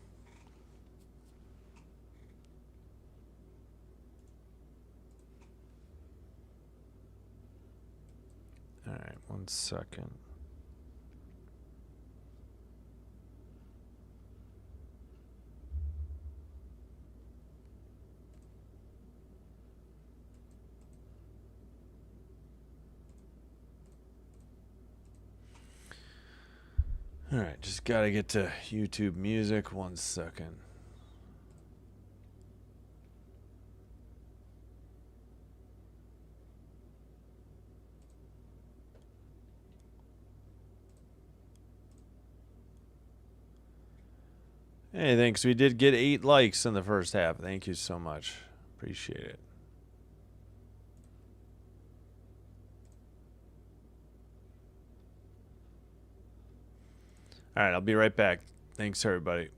All right, 1 second. All right, just got to get to YouTube Music. 1 second. Hey, thanks. We did get 8 likes in the first half. Thank you so much. Appreciate it. All right, I'll be right back. Thanks, everybody.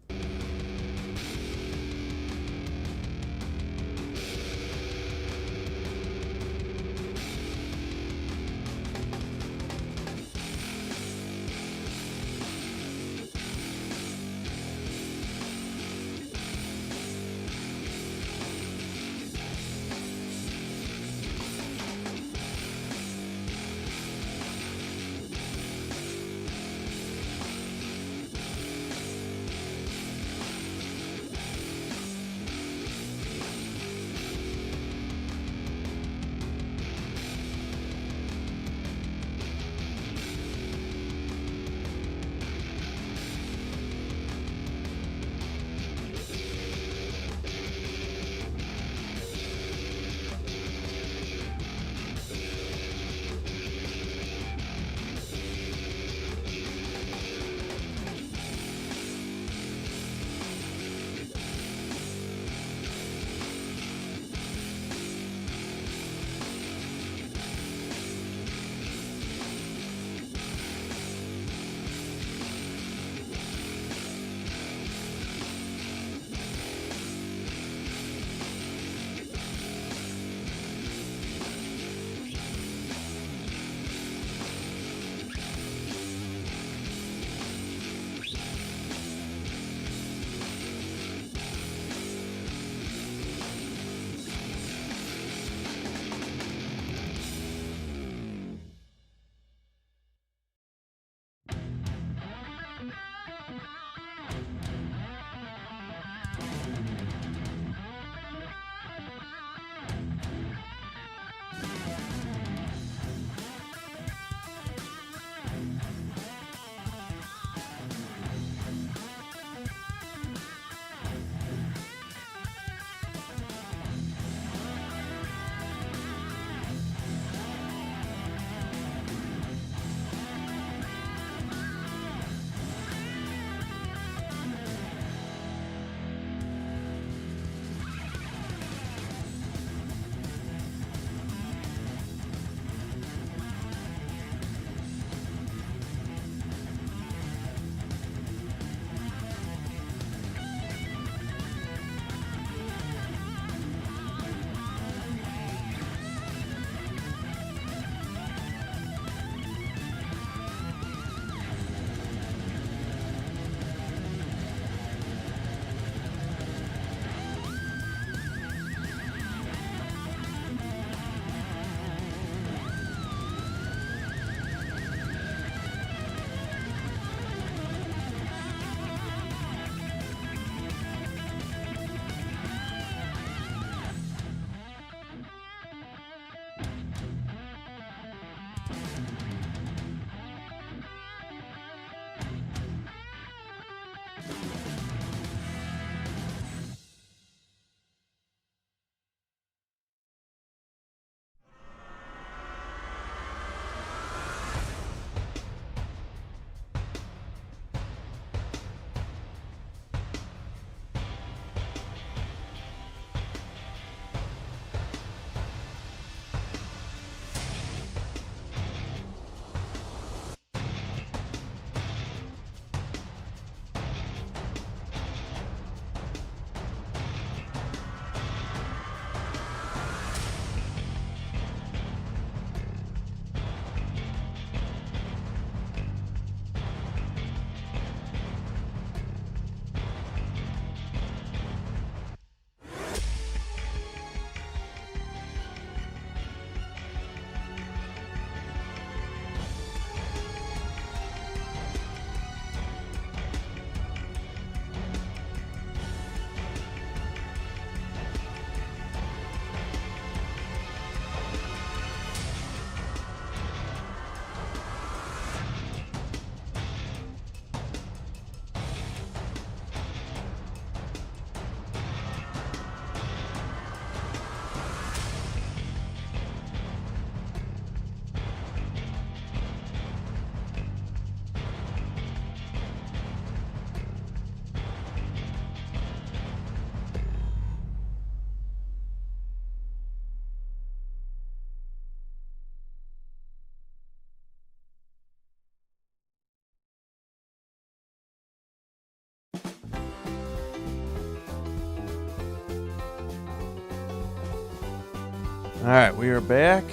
right, we are back.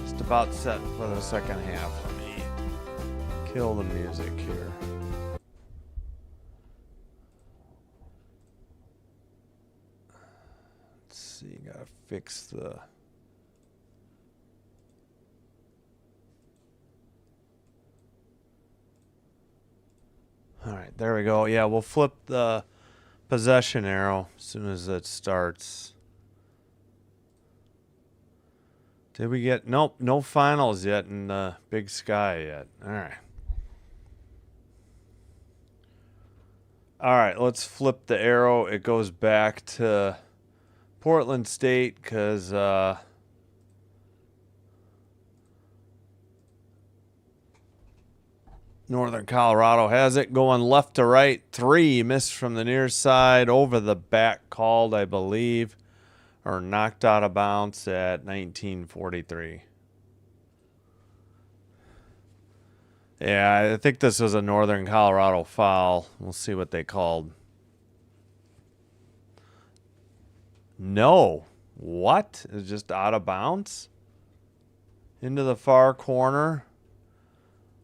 Just about set for the second half. Let me kill the music here. Let's see, gotta fix the... All right, there we go. Yeah, we'll flip the possession arrow as soon as it starts. Did we get... Nope, no finals yet in the Big Sky yet. All right. All right, let's flip the arrow. It goes back to Portland State because... Northern Colorado has it going left to right. 3 missed from the near side, over the back called, I believe, or knocked out of bounds at 1943. Yeah, I think this was a Northern Colorado foul. We'll see what they called. No. What? It's just out of bounds? Into the far corner.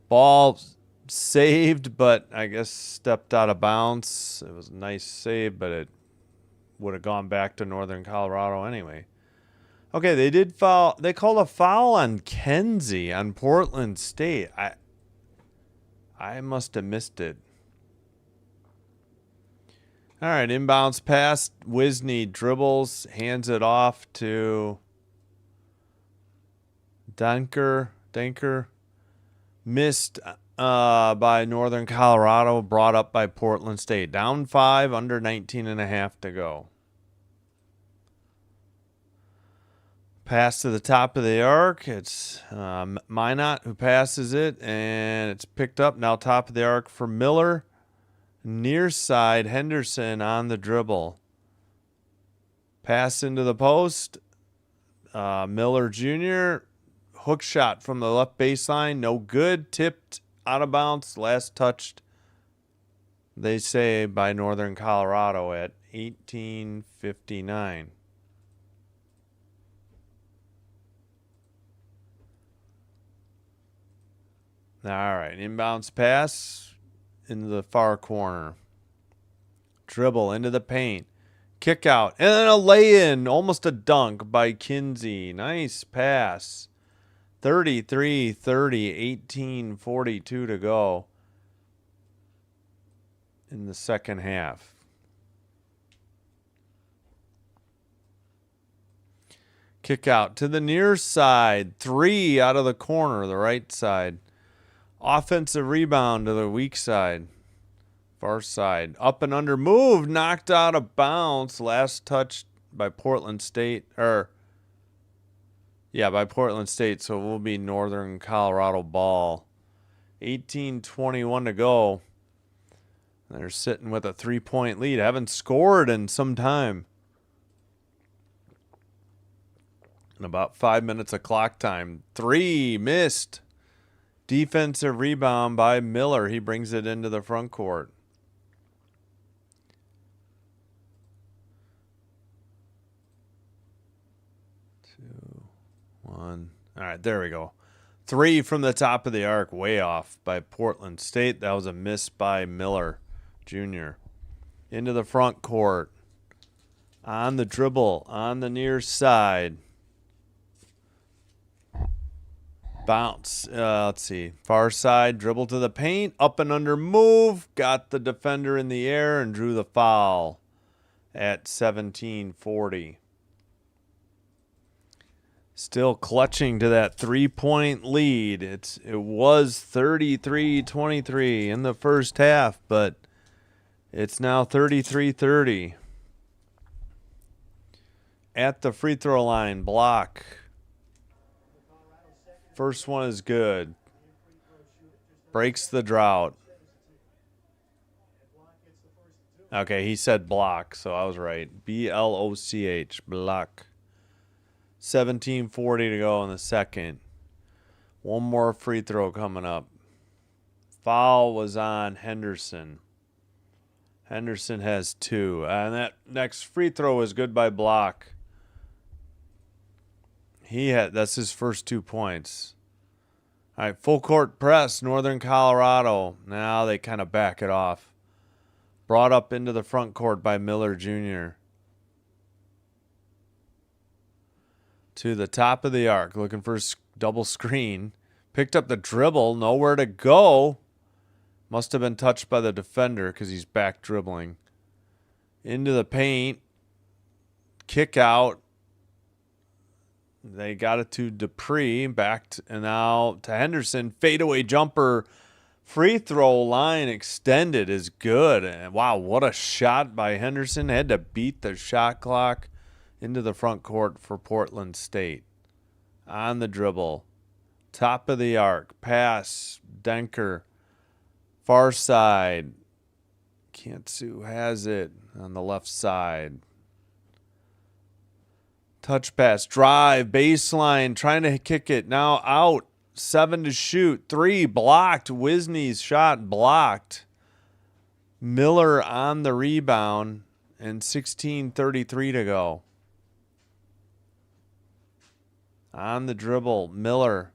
Ball saved, but I guess stepped out of bounds. It was a nice save, but it would have gone back to Northern Colorado anyway. Okay, they did foul. They called a foul on Kenzie on Portland State. I must have missed it. All right, inbounds pass. Wisney dribbles, hands it off to Denker. Missed by Northern Colorado, brought up by Portland State. Down 5, under 19.5 to go. Pass to the top of the arc. It's Minot who passes it, and it's picked up. Now top of the arc for Miller. Near side, Henderson on the dribble. Pass into the post. Miller Jr., hook shot from the left baseline. No good. Tipped out of bounds. Last touched, they say, by Northern Colorado at 18:59. All right. Inbounds pass into the far corner. Dribble into the paint. Kick out. And then a lay-in. Almost a dunk by Kinsey. Nice pass. 33-30, 18:42 to go in the second half. Kick out to the near side. 3 out of the corner, the right side. Offensive rebound to the weak side. Far side. Up and under move. Knocked out of bounds. Last touch by Portland State. By Portland State. So it will be Northern Colorado ball. 18:21 to go. They're sitting with a 3-point lead. Haven't scored in some time. And about 5 minutes of clock time. 3 missed. Defensive rebound by Miller. He brings it into the front court. 2, 1. All right, there we go. 3 from the top of the arc, way off by Portland State. That was a miss by Miller Jr. Into the front court. On the dribble, on the near side. Bounce. Let's see. Far side, dribble to the paint. Up and under move. Got the defender in the air and drew the foul at 17:40. Still clutching to that 3-point lead. It was 33-23 in the first half, but it's now 33-30. At the free throw line, block. First one is good. Breaks the drought. Okay, he said block, so I was right. B-L-O-C-H, block. 17:40 to go in the second. One more free throw coming up. Foul was on Henderson. Henderson has 2. And that next free throw is good by block. That's his first 2 points. All right, full court press, Northern Colorado. Now they kind of back it off. Brought up into the front court by Miller Jr. To the top of the arc, looking for a double screen. Picked up the dribble, nowhere to go. Must have been touched by the defender because he's back dribbling. Into the paint. Kick out. They got it to Dupree. And now to Henderson. Fadeaway jumper. Free throw line extended is good. And wow, what a shot by Henderson. Had to beat the shot clock into the front court for Portland State. On the dribble. Top of the arc. Pass. Denker. Far side. Kantsu has it on the left side. Touch pass. Drive. Baseline. Trying to kick it. Now out. 7 to shoot. 3 blocked. Wisney's shot blocked. Miller on the rebound. And 16:33 to go. On the dribble. Miller.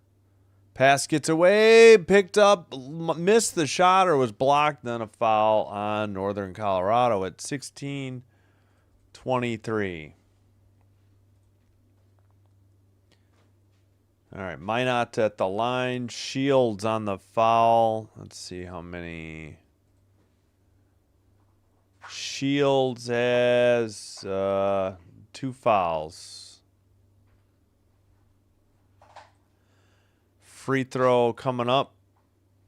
Pass gets away. Picked up. Missed the shot or was blocked. Then a foul on Northern Colorado at 16:23. All right, Minot at the line. Shields on the foul. Let's see how many. Shields has 2 fouls. Free throw coming up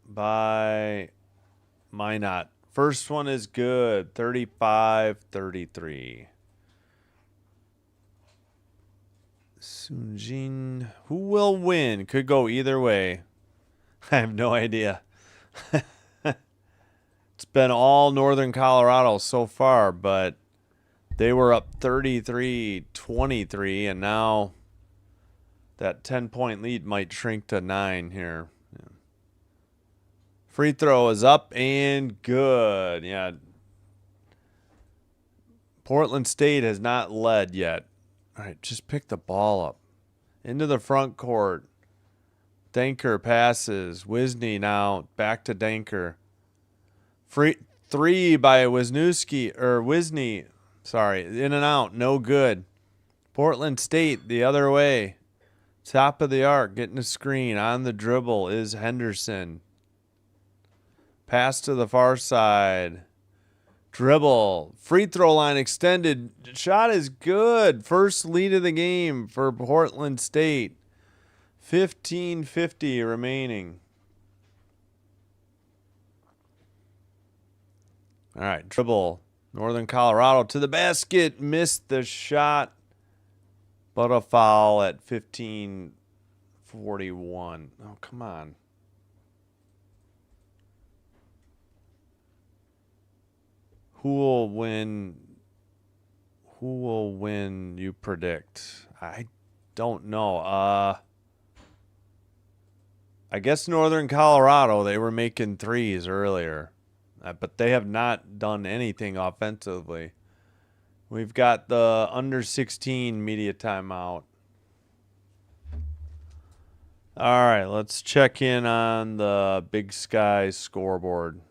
by Minot. First one is good. 35-33. Sunjin, who will win? Could go either way. I have no idea. It's been all Northern Colorado so far, but they were up 33-23, and now that 10-point lead might shrink to 9 here. Yeah. Free throw is up and good. Yeah. Portland State has not led yet. All right, just pick the ball up. Into the front court. Denker passes. Wisney now back to Denker. Free 3 by Wisney. Sorry, in and out, no good. Portland State the other way. Top of the arc, getting a screen. On the dribble is Henderson. Pass to the far side. Dribble. Free throw line extended. Shot is good. First lead of the game for Portland State. 15:50 remaining. All right, dribble. Northern Colorado to the basket. Missed the shot. But a foul at 15:41. Oh, come on. Who will win? Who will win, you predict? I don't know. I guess Northern Colorado, they were making threes earlier. But they have not done anything offensively. We've got the under 16 media timeout. All right, let's check in on the Big Sky scoreboard.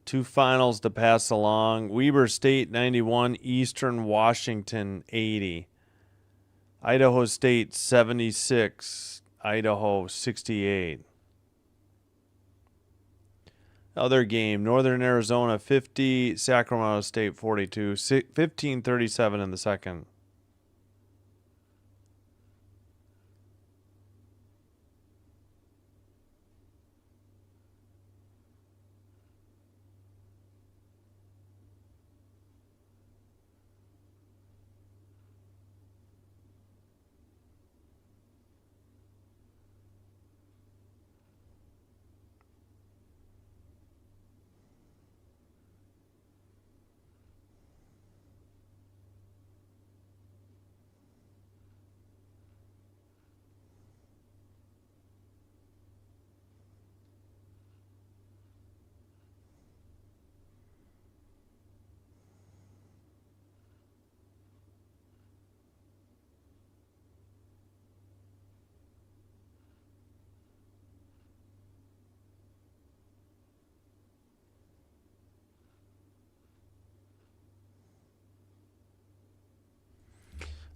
2 finals to pass along. Weber State 91, Eastern Washington 80. Idaho State 76, Idaho 68. Other game, Northern Arizona 50, Sacramento State 42, 15:37 in the second.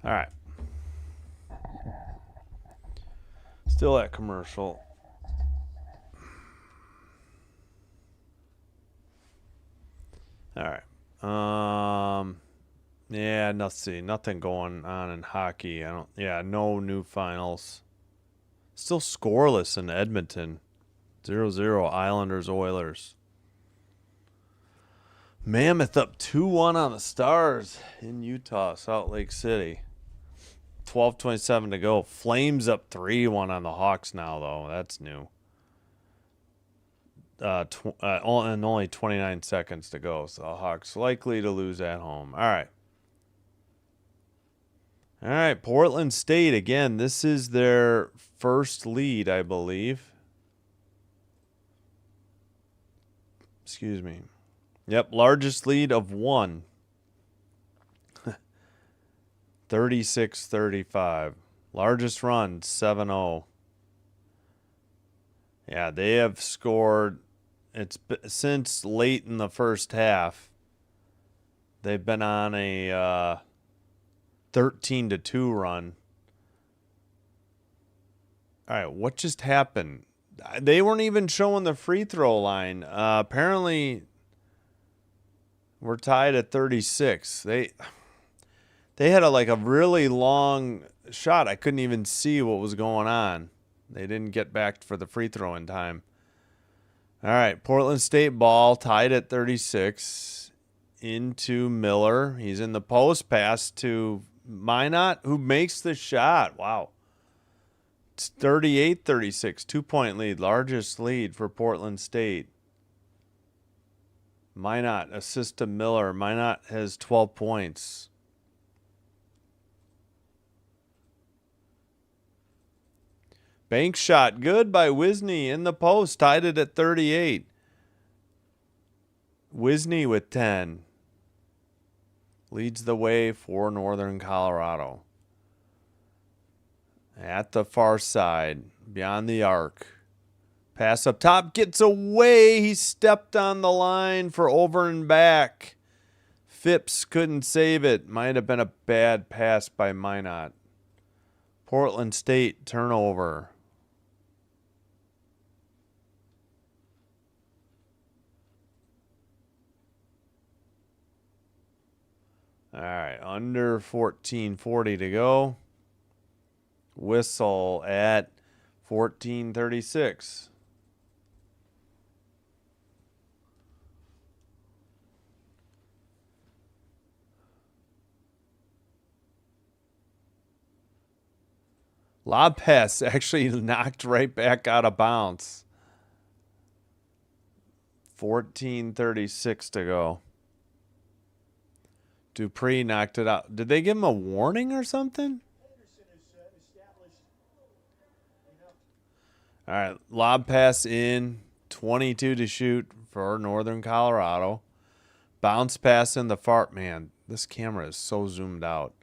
All right. Still at commercial. All right. Yeah, let's see. Nothing going on in hockey. No new finals. Still scoreless in Edmonton. 0-0 Islanders Oilers. Mammoth up 2-1 on the Stars in Utah, Salt Lake City. 12:27 to go. Flames up 3-1 on the Hawks now, though. That's new. And only 29 seconds to go. So the Hawks likely to lose at home. All right. All right. Portland State, again, this is their first lead, I believe. Excuse me. Yep, largest lead of 1. 36-35. Largest run, 7-0. Yeah, they have scored. Since late in the first half. They've been on a 13-2 run. All right, what just happened? They weren't even showing the free throw line. Apparently, we're tied at 36. They had a really long shot. I couldn't even see what was going on. They didn't get back for the free throw in time. All right, Portland State ball tied at 36 into Miller. He's in the post, pass to Minot, who makes the shot. Wow. It's 38-36, 2-point lead, largest lead for Portland State. Minot assist to Miller. Minot has 12 points. Bank shot good by Wisney in the post, tied it at 38. Wisney with 10. Leads the way for Northern Colorado. At the far side, beyond the arc. Pass up top, gets away. He stepped on the line for over and back. Phipps couldn't save it. Might have been a bad pass by Minot. Portland State turnover. All right, under 14:40 to go. Whistle at 14:36. Lob pass actually knocked right back out of bounds. 14:36 to go. Dupree knocked it out. Did they give him a warning or something? All right, lob pass in, 22 to shoot for Northern Colorado. Bounce pass in the far. Man, this camera is so zoomed out.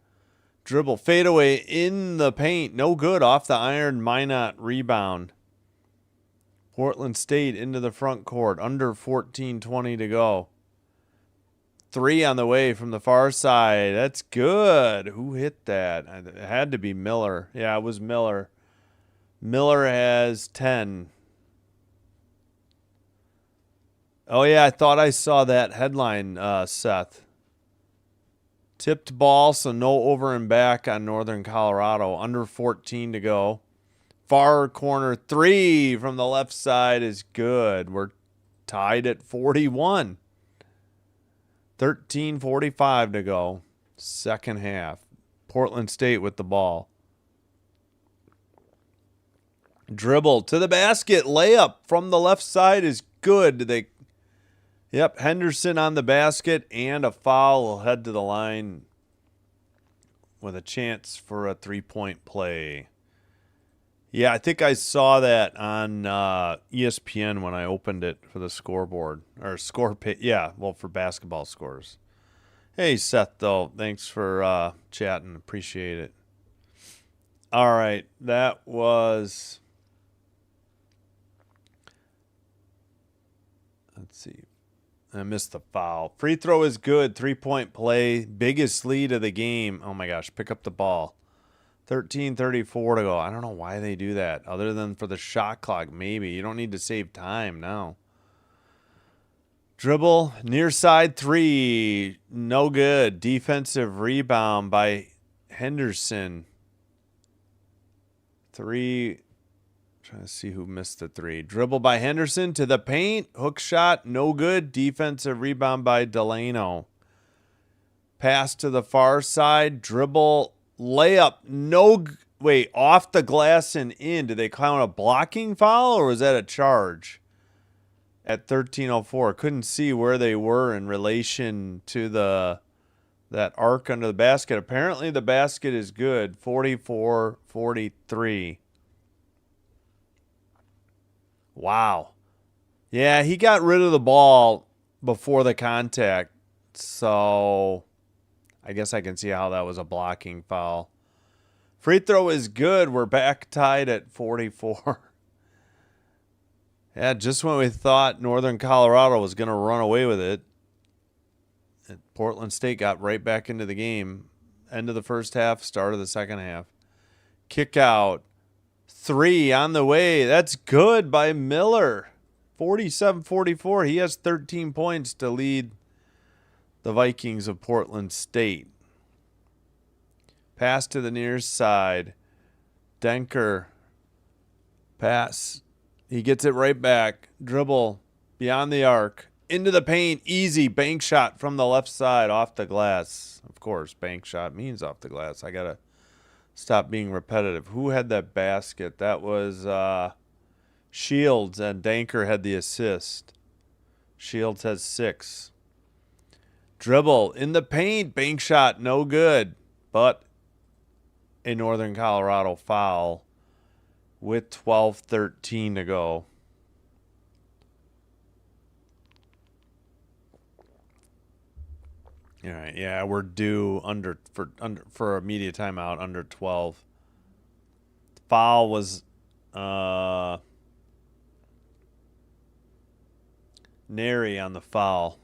Dribble, fadeaway in the paint. No good, off the iron. Minot rebound. Portland State into the front court. Under 14:20 to go. 3 on the way from the far side. That's good. Who hit that? It had to be Miller. Yeah, it was Miller. Miller has 10. Oh, yeah, I thought I saw that headline, Seth. Tipped ball, so no over and back on Northern Colorado. Under 14 to go. Far corner 3 from the left side is good. We're tied at 41. 13:45 to go. Second half. Portland State with the ball. Dribble to the basket. Layup from the left side is good. Yep, Henderson on the basket and a foul will head to the line with a chance for a 3-point play. Yeah, I think I saw that on ESPN when I opened it for the scoreboard or score page. Yeah, well, for basketball scores. Hey, Seth, though. Thanks for chatting. Appreciate it. All right, that was. Let's see. I missed the foul. Free throw is good. 3-point play. Biggest lead of the game. Oh, my gosh. Pick up the ball. 13:34 to go. I don't know why they do that other than for the shot clock. Maybe. You don't need to save time now. Dribble. Near side three. No good. Defensive rebound by Henderson. Three. Trying to see who missed the three. Dribble by Henderson to the paint. Hook shot. No good. Defensive rebound by Delano. Pass to the far side. Dribble. Layup. No. Wait. Off the glass and in. Did they count a blocking foul or was that a charge? At 13:04. Couldn't see where they were in relation to that arc under the basket. Apparently the basket is good. 44-43. Wow. Yeah, he got rid of the ball before the contact. So I guess I can see how that was a blocking foul. Free throw is good. We're back tied at 44. Yeah, just when we thought Northern Colorado was going to run away with it, Portland State got right back into the game. End of the first half, start of the second half. Kick out. Three on the way. That's good by Miller. 47-44. He has 13 points to lead the Vikings of Portland State. Pass to the near side. Denker. Pass. He gets it right back. Dribble beyond the arc. Into the paint. Easy. Bank shot from the left side off the glass. Of course, bank shot means off the glass. I got to stop being repetitive. Who had that basket? That was Shields, and Danker had the assist. Shields has 6. Dribble in the paint. Bank shot. No good. But a Northern Colorado foul with 12:13 to go. All right, yeah, we're due for a media timeout under 12. Foul was Neri on the foul.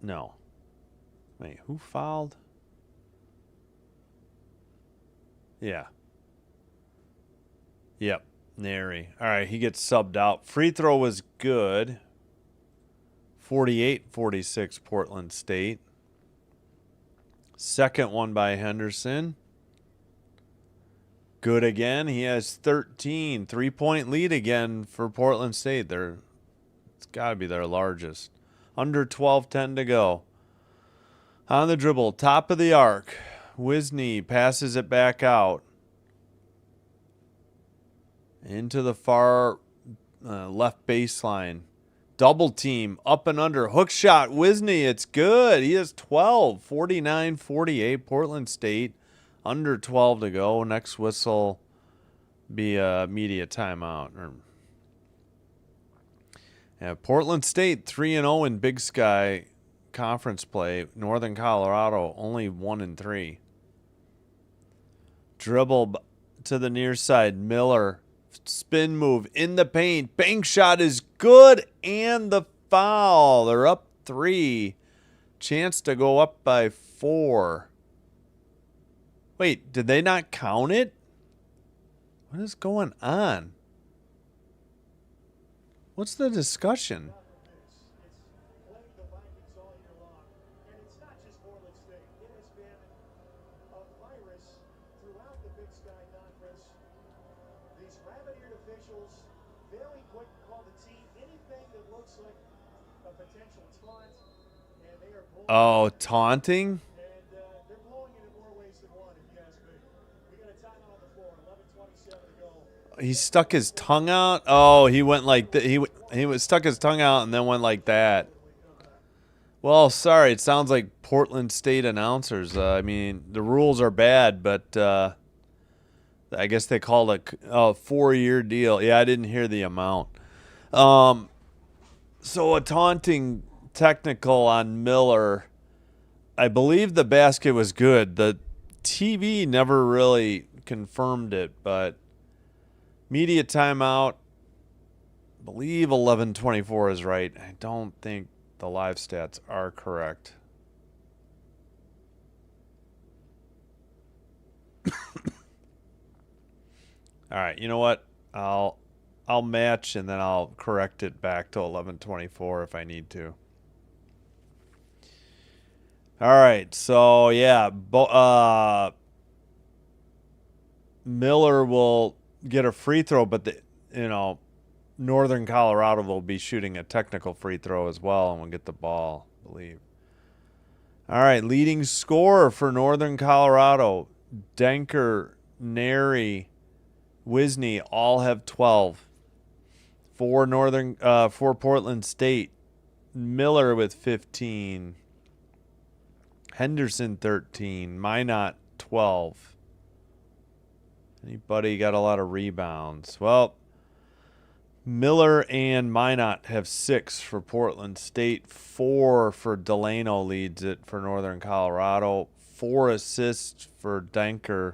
No. Wait, who fouled? Yeah. Yep, Neri. All right, he gets subbed out. Free throw was good. 48-46 Portland State. Second one by Henderson. Good again. He has 13. 3-point lead again for Portland State. It's got to be their largest. Under 12:10 to go. On the dribble, top of the arc. Wisney passes it back out. Into the far left baseline. Double team, up and under. Hook shot, Wisney, it's good. He has 12. 49-48, Portland State. Under 12 to go. Next whistle be a media timeout. Portland State 3-0 in Big Sky conference play. Northern Colorado only 1-3. Dribble to the near side. Miller. Spin move in the paint. Bank shot is good. And the foul. They're up 3. Chance to go up by 4. Wait, did they not count it? What is going on? What's the discussion? It's plagued the Vikings all year long. And it's not just Portland State. It has been a virus throughout the Big Sky Conference. These rabbit-eared officials, very quick to call the team anything that looks like a potential taunt. And they are blowing Taunting? And they're blowing it in more ways than one, if you ask me. We got a timeout on the floor, 11:27 to go. He stuck his tongue out. Oh, he went like he was stuck his tongue out and then went like that. Well, sorry, it sounds like Portland State announcers. I mean, the rules are bad, but I guess they called it a 4-year deal. Yeah, I didn't hear the amount. So a taunting technical on Miller. I believe the basket was good. The TV never really confirmed it, but media timeout. believe 11:24 is right. I don't think the live stats are correct. All right, you know what? I'll match and then I'll correct it back to 11:24 if I need to. All right, so yeah, Miller will get a free throw, but Northern Colorado will be shooting a technical free throw as well, and we'll get the ball, I believe. All right, leading scorer for Northern Colorado, Denker, Neri, Wisney all have 12. For Portland State, Miller with 15. Henderson 13. Minot 12. Anybody got a lot of rebounds? Well, Miller and Minot have 6 for Portland State. 4 for Delano leads it for Northern Colorado. 4 assists for Denker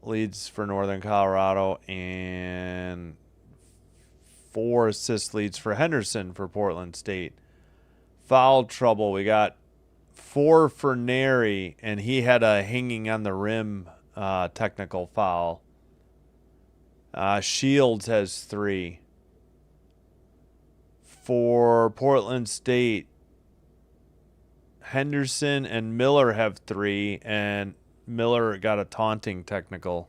leads for Northern Colorado. And 4 assist leads for Henderson for Portland State. Foul trouble. We got 4 for Neri, and he had a hanging on the rim technical foul. Shields has 3. For Portland State, Henderson and Miller have 3, and Miller got a taunting technical.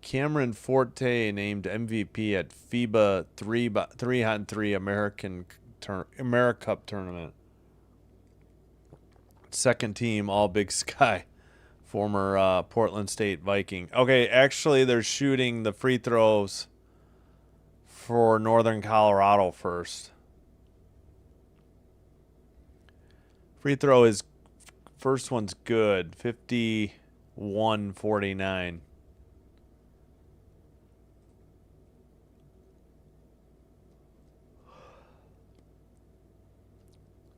Cameron Forte named MVP at FIBA 3-on-3 AmeriCup tournament. Second team All Big Sky, former Portland State Viking. Okay, actually they're shooting the free throws for Northern Colorado first. Free throw is first one's good, 51-49.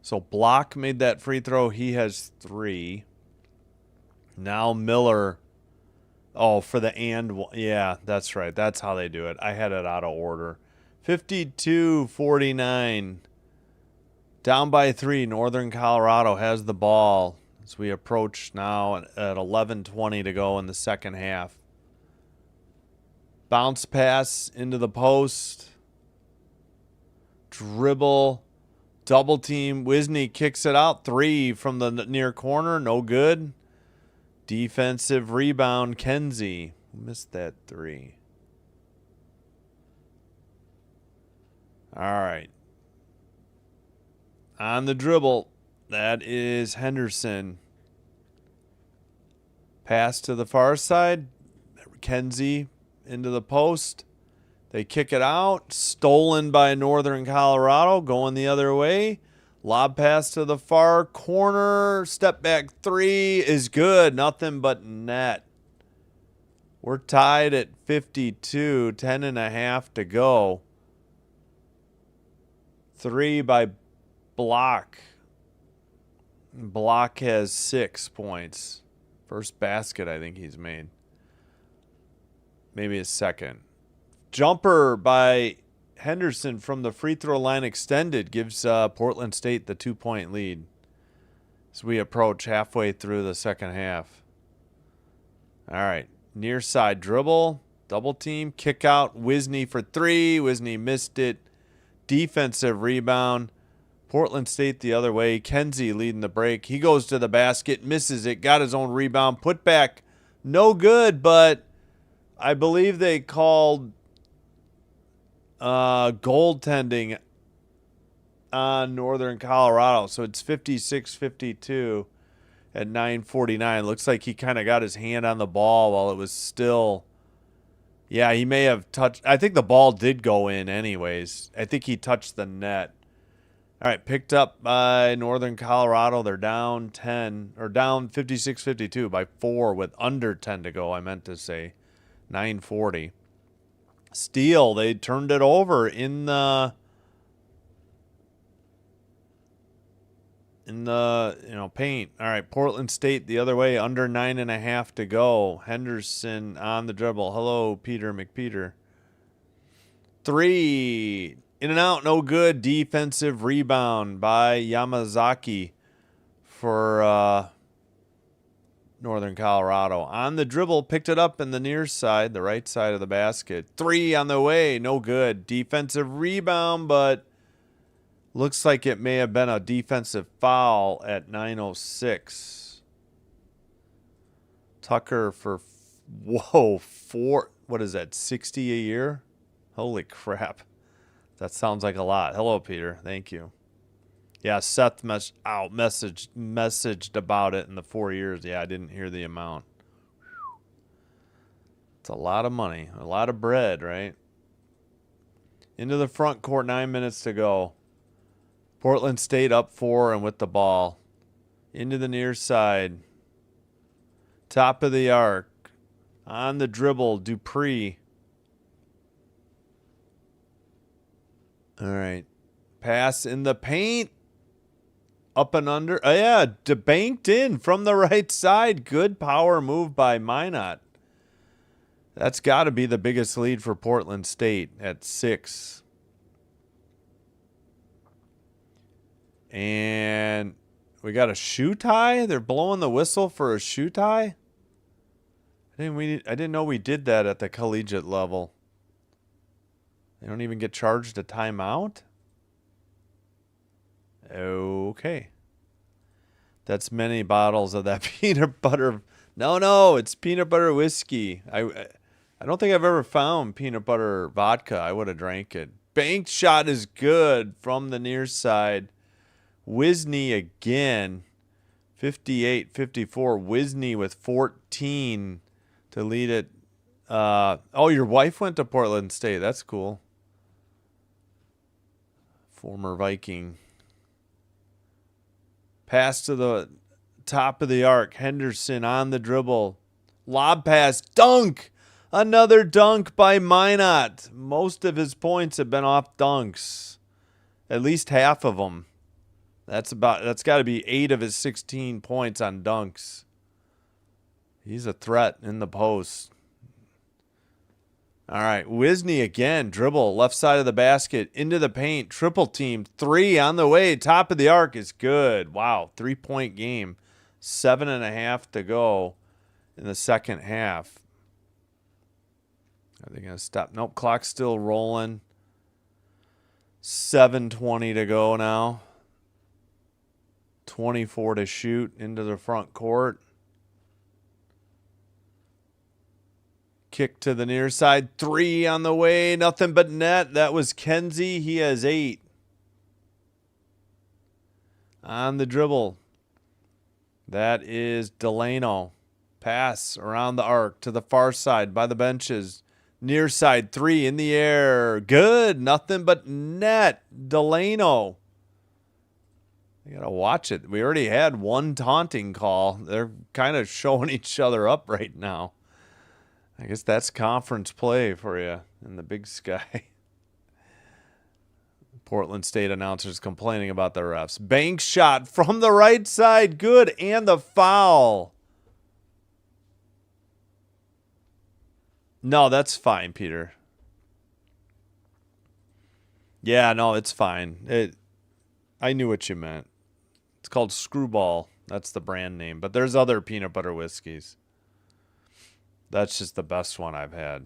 So Block made that free throw. He has 3. Now Miller. Oh, for the and. Yeah, that's right. That's how they do it. I had it out of order. 52-49. Down by 3. Northern Colorado has the ball as we approach now at 11:20 to go in the second half. Bounce pass into the post. Dribble. Double team. Wisney kicks it out. 3 from the near corner. No good. Defensive rebound. Kenzie. Missed that 3. All right. On the dribble. That is Henderson. Pass to the far side. Kenzie into the post. They kick it out. Stolen by Northern Colorado. Going the other way. Lob pass to the far corner. Step back 3 is good. Nothing but net. We're tied at 52. 10.5 to go. 3 by Block. Block has 6 points. First basket I think he's made. Maybe his second. Jumper by Henderson from the free throw line extended gives Portland State the 2-point lead as we approach halfway through the second half. All right. Near side dribble. Double team. Kick out. Wisney for 3. Wisney missed it. Defensive rebound. Portland State the other way. Kenzie leading the break. He goes to the basket. Misses it. Got his own rebound. Put back. No good, but I believe they called goaltending on Northern Colorado. So it's 56-52 at 9:49. Looks like he kind of got his hand on the ball while it was still. Yeah, he may have touched. I think the ball did go in anyways. I think he touched the net. All right, picked up by Northern Colorado. They're down 10 or down 56-52 by 4 with under 10 to go. I meant to say 9:40. Steele, they turned it over in the in the paint. All right, Portland State the other way, under 9.5 to go. Henderson on the dribble. Hello, Peter McPeter. 3. In and out, no good. Defensive rebound by Yamazaki for Northern Colorado. On the dribble, picked it up in the near side, the right side of the basket. 3 on the way, no good. Defensive rebound, but looks like it may have been a defensive foul at 9:06. Tucker for, 4, what is that, 60 a year? Holy crap. That sounds like a lot. Hello, Peter. Thank you. Yeah, Seth messaged about it in the 4 years. Yeah, I didn't hear the amount. It's a lot of money, a lot of bread, right? Into the front court, 9 minutes to go. Portland State up 4 and with the ball. Into the near side. Top of the arc. On the dribble, Dupree. All right. Pass in the paint. Up and under. Oh, yeah. Banked in from the right side. Good power move by Minot. That's got to be the biggest lead for Portland State at 6. And we got a shoe tie. They're blowing the whistle for a shoe tie. I didn't know we did that at the collegiate level. They don't even get charged a timeout? Okay. That's many bottles of that peanut butter. No, it's peanut butter whiskey. I don't think I've ever found peanut butter vodka. I would have drank it. Banked shot is good from the near side. Wisney again. 58-54. Wisney with 14 to lead it. Oh, your wife went to Portland State. That's cool. Former Viking. Pass to the top of the arc. Henderson on the dribble. Lob pass. Dunk. Another dunk by Minot. Most of his points have been off dunks. At least half of them. That's got to be 8 of his 16 points on dunks. He's a threat in the post. All right, Wisney again, dribble, left side of the basket, into the paint, triple team, 3 on the way, top of the arc is good. Wow, 3-point game, 7.5 to go in the second half. Are they going to stop? Nope, clock's still rolling. 7:20 to go now. 24 to shoot into the front court. Kick to the near side. 3 on the way. Nothing but net. That was Kenzie. He has 8. On the dribble. That is Delano. Pass around the arc to the far side by the benches. Near side. 3 in the air. Good. Nothing but net. Delano. You got to watch it. We already had one taunting call. They're kind of showing each other up right now. I guess that's conference play for you in the Big Sky. Portland State announcers complaining about the refs. Bank shot from the right side. Good. And the foul. No, that's fine, Peter. Yeah, no, it's fine. I knew what you meant. It's called Screwball. That's the brand name. But there's other peanut butter whiskeys. That's just the best one I've had.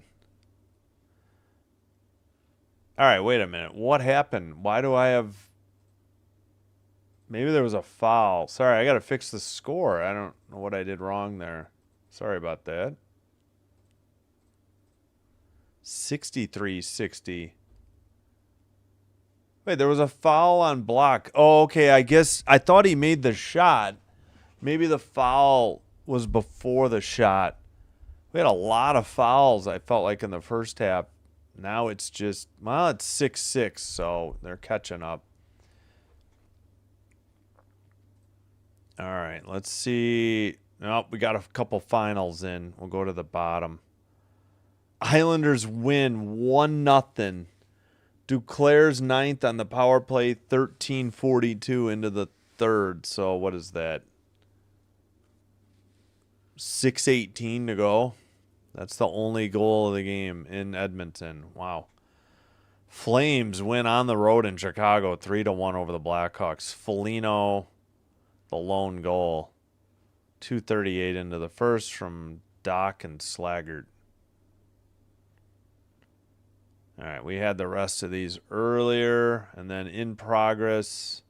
All right, wait a minute. What happened? Why do I have... Maybe there was a foul. Sorry, I got to fix the score. I don't know what I did wrong there. Sorry about that. 63-60. Wait, there was a foul on block. Oh, okay, I guess I thought he made the shot. Maybe the foul was before the shot. We had a lot of fouls, I felt like, in the first half. Now it's just, well, it's 6-6, so they're catching up. All right, let's see. Nope, we got a couple finals in. We'll go to the bottom. Islanders win 1-0. Duclair's ninth on the power play, 13:42 into the third. So what is that? 6:18 to go. That's the only goal of the game in Edmonton. Wow. Flames win on the road in Chicago 3-1 over the Blackhawks. Foligno, the lone goal. 2:38 into the first from Doc and Slaggert. All right, we had the rest of these earlier, and then in progress,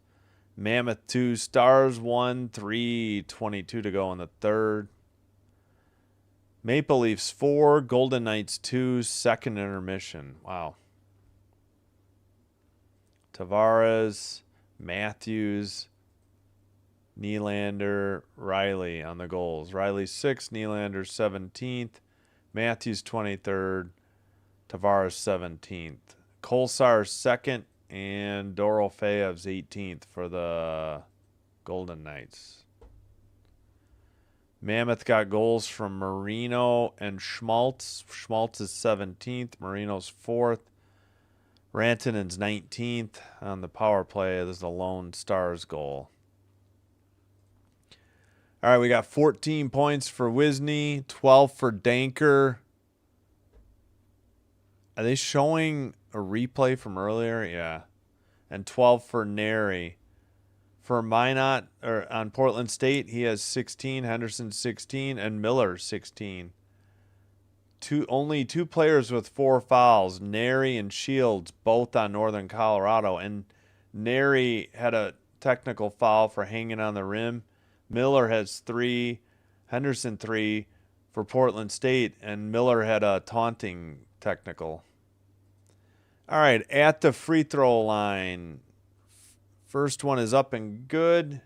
Mammoth 2, Stars 1, 3:22 to go in the third. Maple Leafs 4, Golden Knights 2, second intermission. Wow. Tavares, Matthews, Nylander, Riley on the goals. Riley 6, Nylander 17th, Matthews 23rd, Tavares 17th. Kolsar 2nd, and Dorofeyev's 18th for the Golden Knights. Mammoth got goals from Marino and Schmaltz. Schmaltz is 17th, Marino's 4th. Rantanen's 19th on the power play. This is the lone Stars goal. All right, we got 14 points for Wisney, 12 for Danker. Are they showing a replay from earlier? Yeah. And 12 for Neri. For Minot, or on Portland State, he has 16, Henderson 16, and Miller 16. Only two players with 4 fouls, Neri and Shields, both on Northern Colorado. And Neri had a technical foul for hanging on the rim. Miller has 3, Henderson 3 for Portland State, and Miller had a taunting technical. All right, at the free throw line. First one is up and good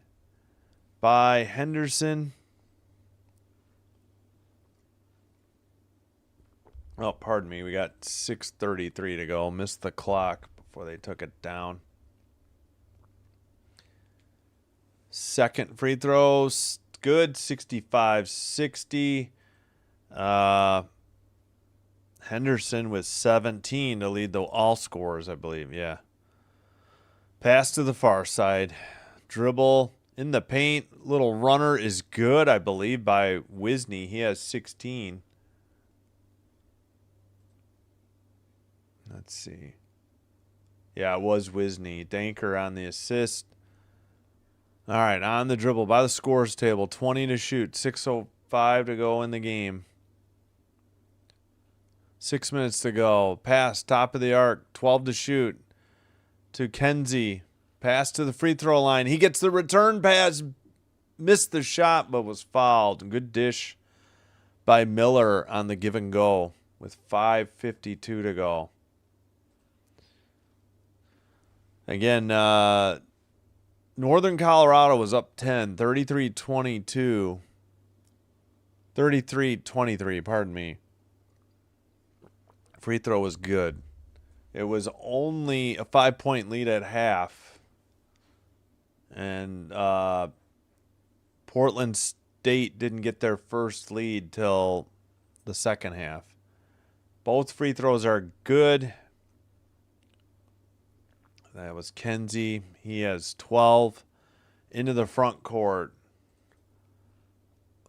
by Henderson. Oh, pardon me. We got 6:33 to go. Missed the clock before they took it down. Second free throw, good, 65-60. Henderson with 17 to lead the all scorers, I believe. Yeah. Pass to the far side. Dribble in the paint. Little runner is good, I believe, by Wisney. He has 16. Let's see. Yeah, it was Wisney. Danker on the assist. All right, on the dribble by the scores table. 20 to shoot. 6:05 to go in the game. 6 minutes to go. Pass, top of the arc. 12 to shoot. To Kenzie. Pass to the free throw line. He gets the return pass. Missed the shot, but was fouled. Good dish by Miller on the give and go with 5:52 to go. Again, Northern Colorado was up 10, 33-22. 33-23, pardon me. Free throw was good. It was only a 5-point lead at half. And Portland State didn't get their first lead till the second half. Both free throws are good. That was Kenzie. He has 12. Into the front court.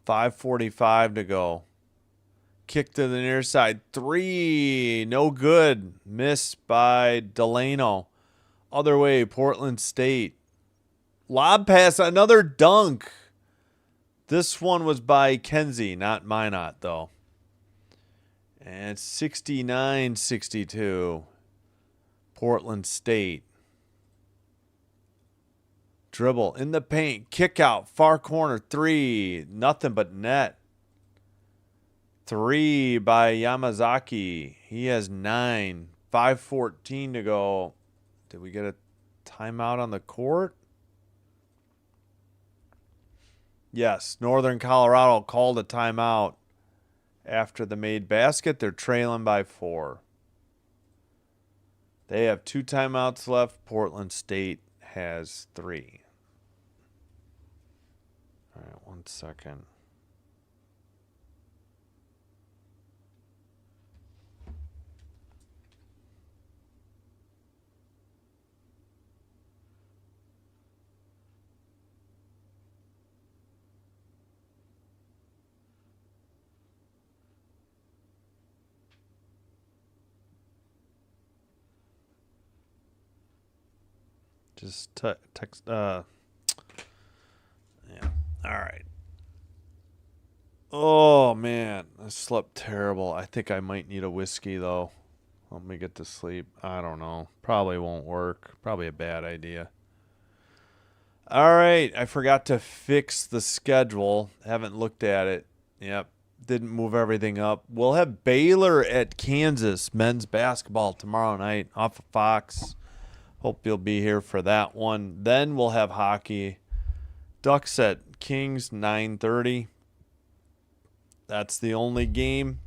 5:45 to go. Kick to the near side. 3. No good. Missed by Delano. Other way, Portland State. Lob pass. Another dunk. This one was by Kenzie, not Minot, though. And 69-62. Portland State. Dribble in the paint. Kick out. Far corner. 3. Nothing but net. 3 by Yamazaki. He has 9. 5:14 to go. Did we get a timeout on the court? Yes. Northern Colorado called a timeout after the made basket. They're trailing by 4. They have 2 timeouts left. Portland State has 3. All right, 1 second. Just text. Yeah. All right. Oh man, I slept terrible. I think I might need a whiskey though. Let me get to sleep. I don't know. Probably won't work. Probably a bad idea. All right. I forgot to fix the schedule. Haven't looked at it. Yep. Didn't move everything up. We'll have Baylor at Kansas men's basketball tomorrow night off of Fox. Hope you'll be here for that one. Then we'll have hockey. Ducks at Kings 9:30. That's the only game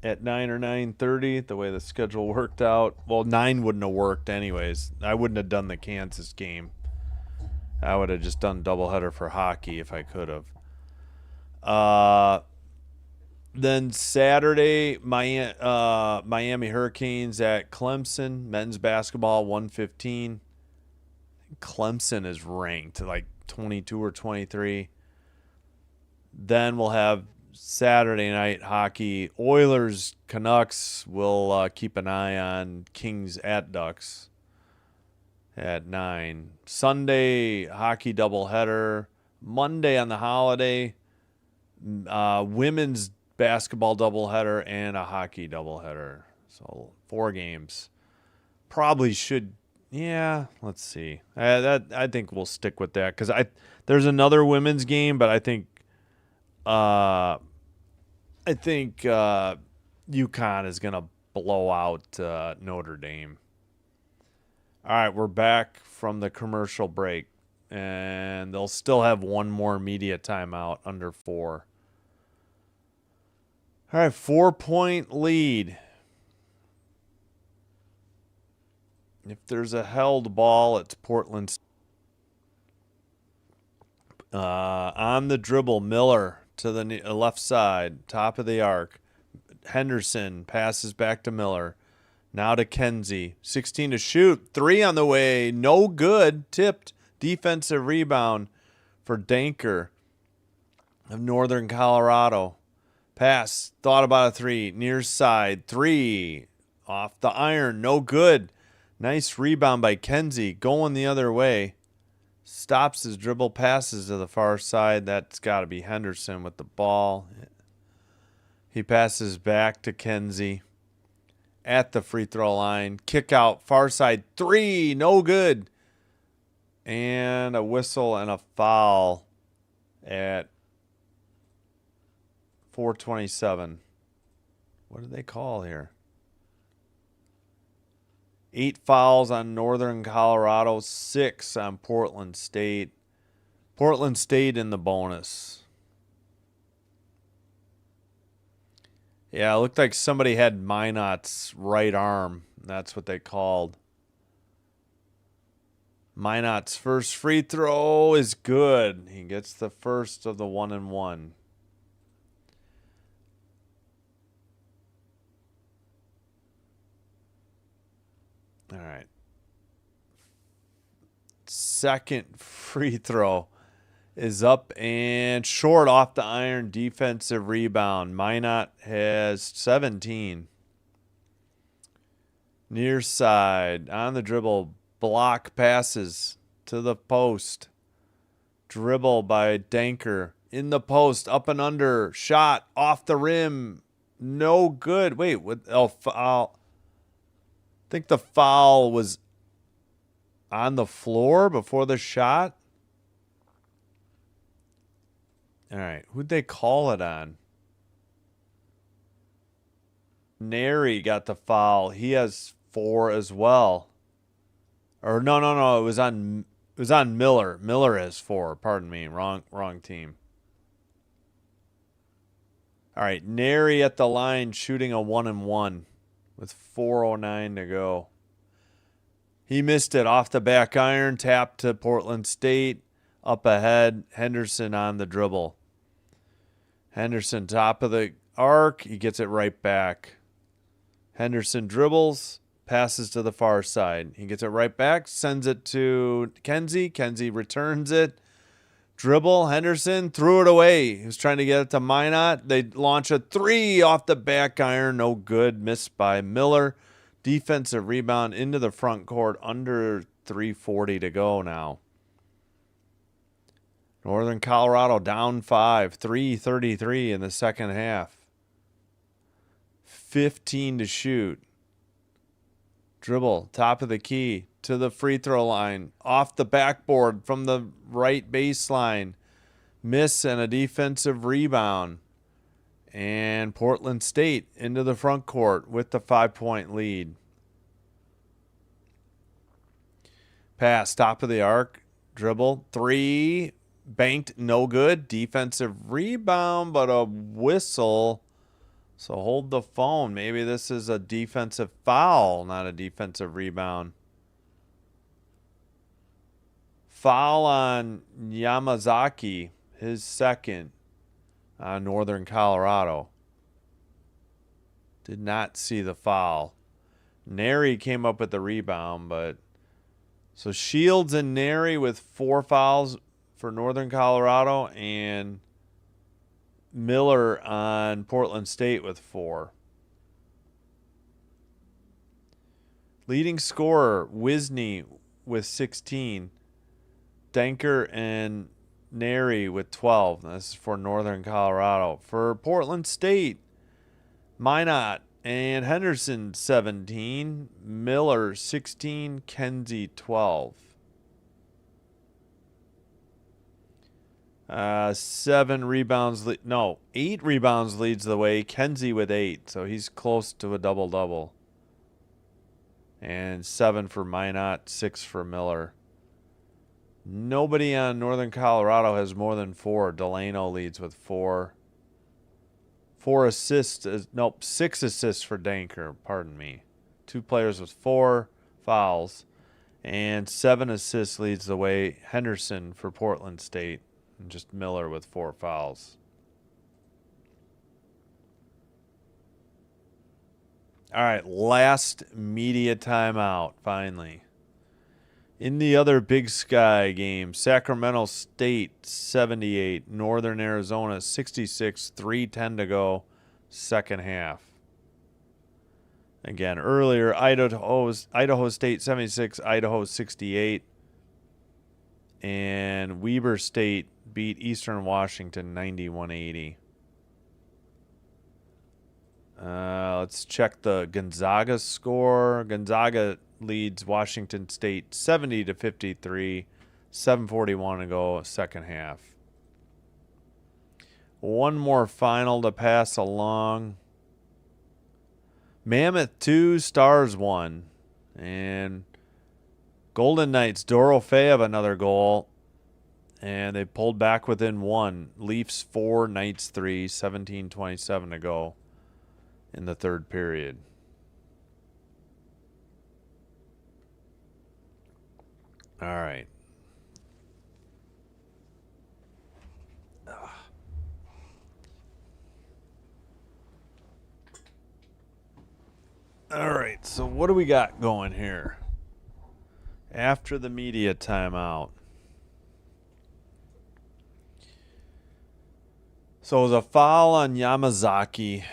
at 9 or 9:30, the way the schedule worked out. Well, 9 wouldn't have worked anyways. I wouldn't have done the Kansas game. I would have just done doubleheader for hockey if I could have. Then Saturday, Miami Hurricanes at Clemson. Men's basketball, 1:15. Clemson is ranked like 22 or 23. Then we'll have Saturday night hockey. Oilers, Canucks. We'll keep an eye on Kings at Ducks at 9. Sunday, hockey doubleheader. Monday on the holiday, women's basketball doubleheader and a hockey doubleheader. So 4 games. Probably should, yeah, let's see. I think we'll stick with that because there's another women's game, but I think UConn is gonna blow out Notre Dame. All right, we're back from the commercial break, and they'll still have one more media timeout under 4. All right, 4-point lead. If there's a held ball, it's Portland. On the dribble, Miller to the left side, top of the arc. Henderson passes back to Miller. Now to Kenzie. 16 to shoot. 3 on the way. No good. Tipped. Defensive rebound for Danker of Northern Colorado. Pass. Thought about a 3. Near side. 3. Off the iron. No good. Nice rebound by Kenzie. Going the other way. Stops his dribble. Passes to the far side. That's got to be Henderson with the ball. He passes back to Kenzie. At the free throw line. Kick out. Far side. 3. No good. And a whistle and a foul at 4:27. What did they call here? 8 fouls on Northern Colorado. 6 on Portland State. Portland State in the bonus. Yeah, it looked like somebody had Minot's right arm. That's what they called. Minot's first free throw is good. He gets the first of the 1-and-1. All right. Second free throw is up and short off the iron. Defensive rebound. Minot has 17. Near side. On the dribble. Block passes to the post. Dribble by Danker. In the post. Up and under. Shot off the rim. No good. Wait. Foul. I think the foul was on the floor before the shot. All right, who'd they call it on? Neri got the foul. He has 4 as well. Or no. It was on Miller. Miller has 4. Pardon me. Wrong team. All right, Neri at the line shooting a 1-and-1 with 4:09 to go. He missed it off the back iron. Tap to Portland State. Up ahead. Henderson on the dribble. Henderson top of the arc. He gets it right back. Henderson dribbles. Passes to the far side. He gets it right back. Sends it to Kenzie. Kenzie returns it. Dribble. Henderson threw it away. He was trying to get it to Minot. They launch a 3 off the back iron. No good. Missed by Miller. Defensive rebound into the front court. Under 3:40 to go now. Northern Colorado down 5, 3:33 in the second half. 15 to shoot. Dribble, top of the key, to the free throw line, off the backboard from the right baseline. Miss and a defensive rebound. And Portland State into the front court with the 5-point lead. Pass, top of the arc, dribble, 3, banked, no good. Defensive rebound, but a whistle. So hold the phone. Maybe this is a defensive foul, not a defensive rebound. Foul on Yamazaki, his second on Northern Colorado. Did not see the foul. Neri came up with the rebound, but so Shields and Neri with 4 fouls for Northern Colorado, and Miller on Portland State with 4. Leading scorer, Wisney with 16. Denker and Neri with 12. This is for Northern Colorado. For Portland State, Minot and Henderson 17. Miller 16. Kenzie 12. 8 rebounds leads the way. Kenzie with 8, so he's close to a double-double. And 7 for Minot, 6 for Miller. Nobody on Northern Colorado has more than 4. Delano leads with 4. 6 assists for Danker, pardon me. 2 players with 4 fouls. And 7 assists leads the way. Henderson for Portland State. And just Miller with 4 fouls. All right, last media timeout, finally. In the other Big Sky game, Sacramento State 78, Northern Arizona 66, 3:10 to go, second half. Again, earlier, Idaho State 76, Idaho 68. And Weber State beat Eastern Washington 91-80. Let's check the Gonzaga score. Gonzaga leads Washington State 70-53. 7:41 to go, second half. One more final to pass along. Mammoth 2, Stars 1. And Golden Knights, Dorofeyev another goal. And they pulled back within 1. Leafs 4, Knights 3, 17:27 to go in the third period. All right. All right, so what do we got going here? After the media timeout. So it was a foul on Yamazaki.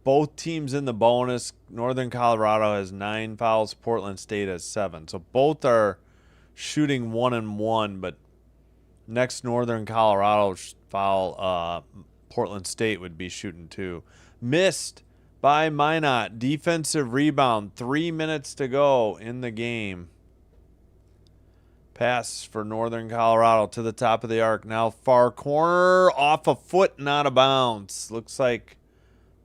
Both teams in the bonus. Northern Colorado has 9 fouls. Portland State has 7. So both are shooting 1-1, but next Northern Colorado foul, Portland State would be shooting 2. Missed by Minot. Defensive rebound. 3 minutes to go in the game. Pass for Northern Colorado to the top of the arc. Now far corner. Off a foot and out of bounds. Looks like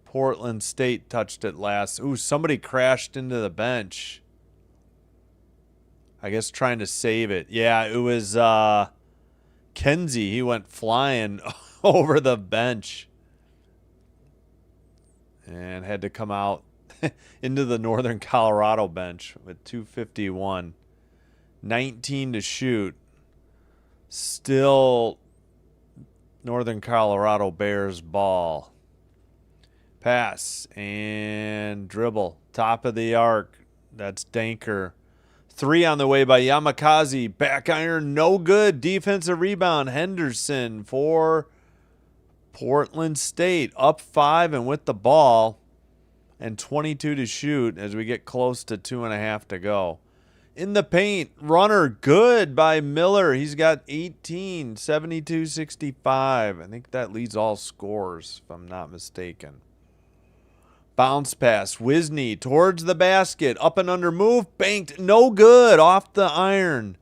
Portland State touched it last. Ooh, somebody crashed into the bench. I guess trying to save it. Yeah, it was Kenzie. He went flying over the bench and had to come out into the Northern Colorado bench with 2:51. 19 to shoot. Still Northern Colorado Bears ball. Pass and dribble. Top of the arc. That's Danker. 3 on the way by Yamakaze. Back iron, no good. Defensive rebound. Henderson for Portland State. Up 5 and with the ball. And 22 to shoot as we get close to 2.5 to go. In the paint, runner good by Miller. He's got 18, 72-65. I think that leads all scores, if I'm not mistaken. Bounce pass, Wisney towards the basket. Up and under move, banked, no good, off the iron.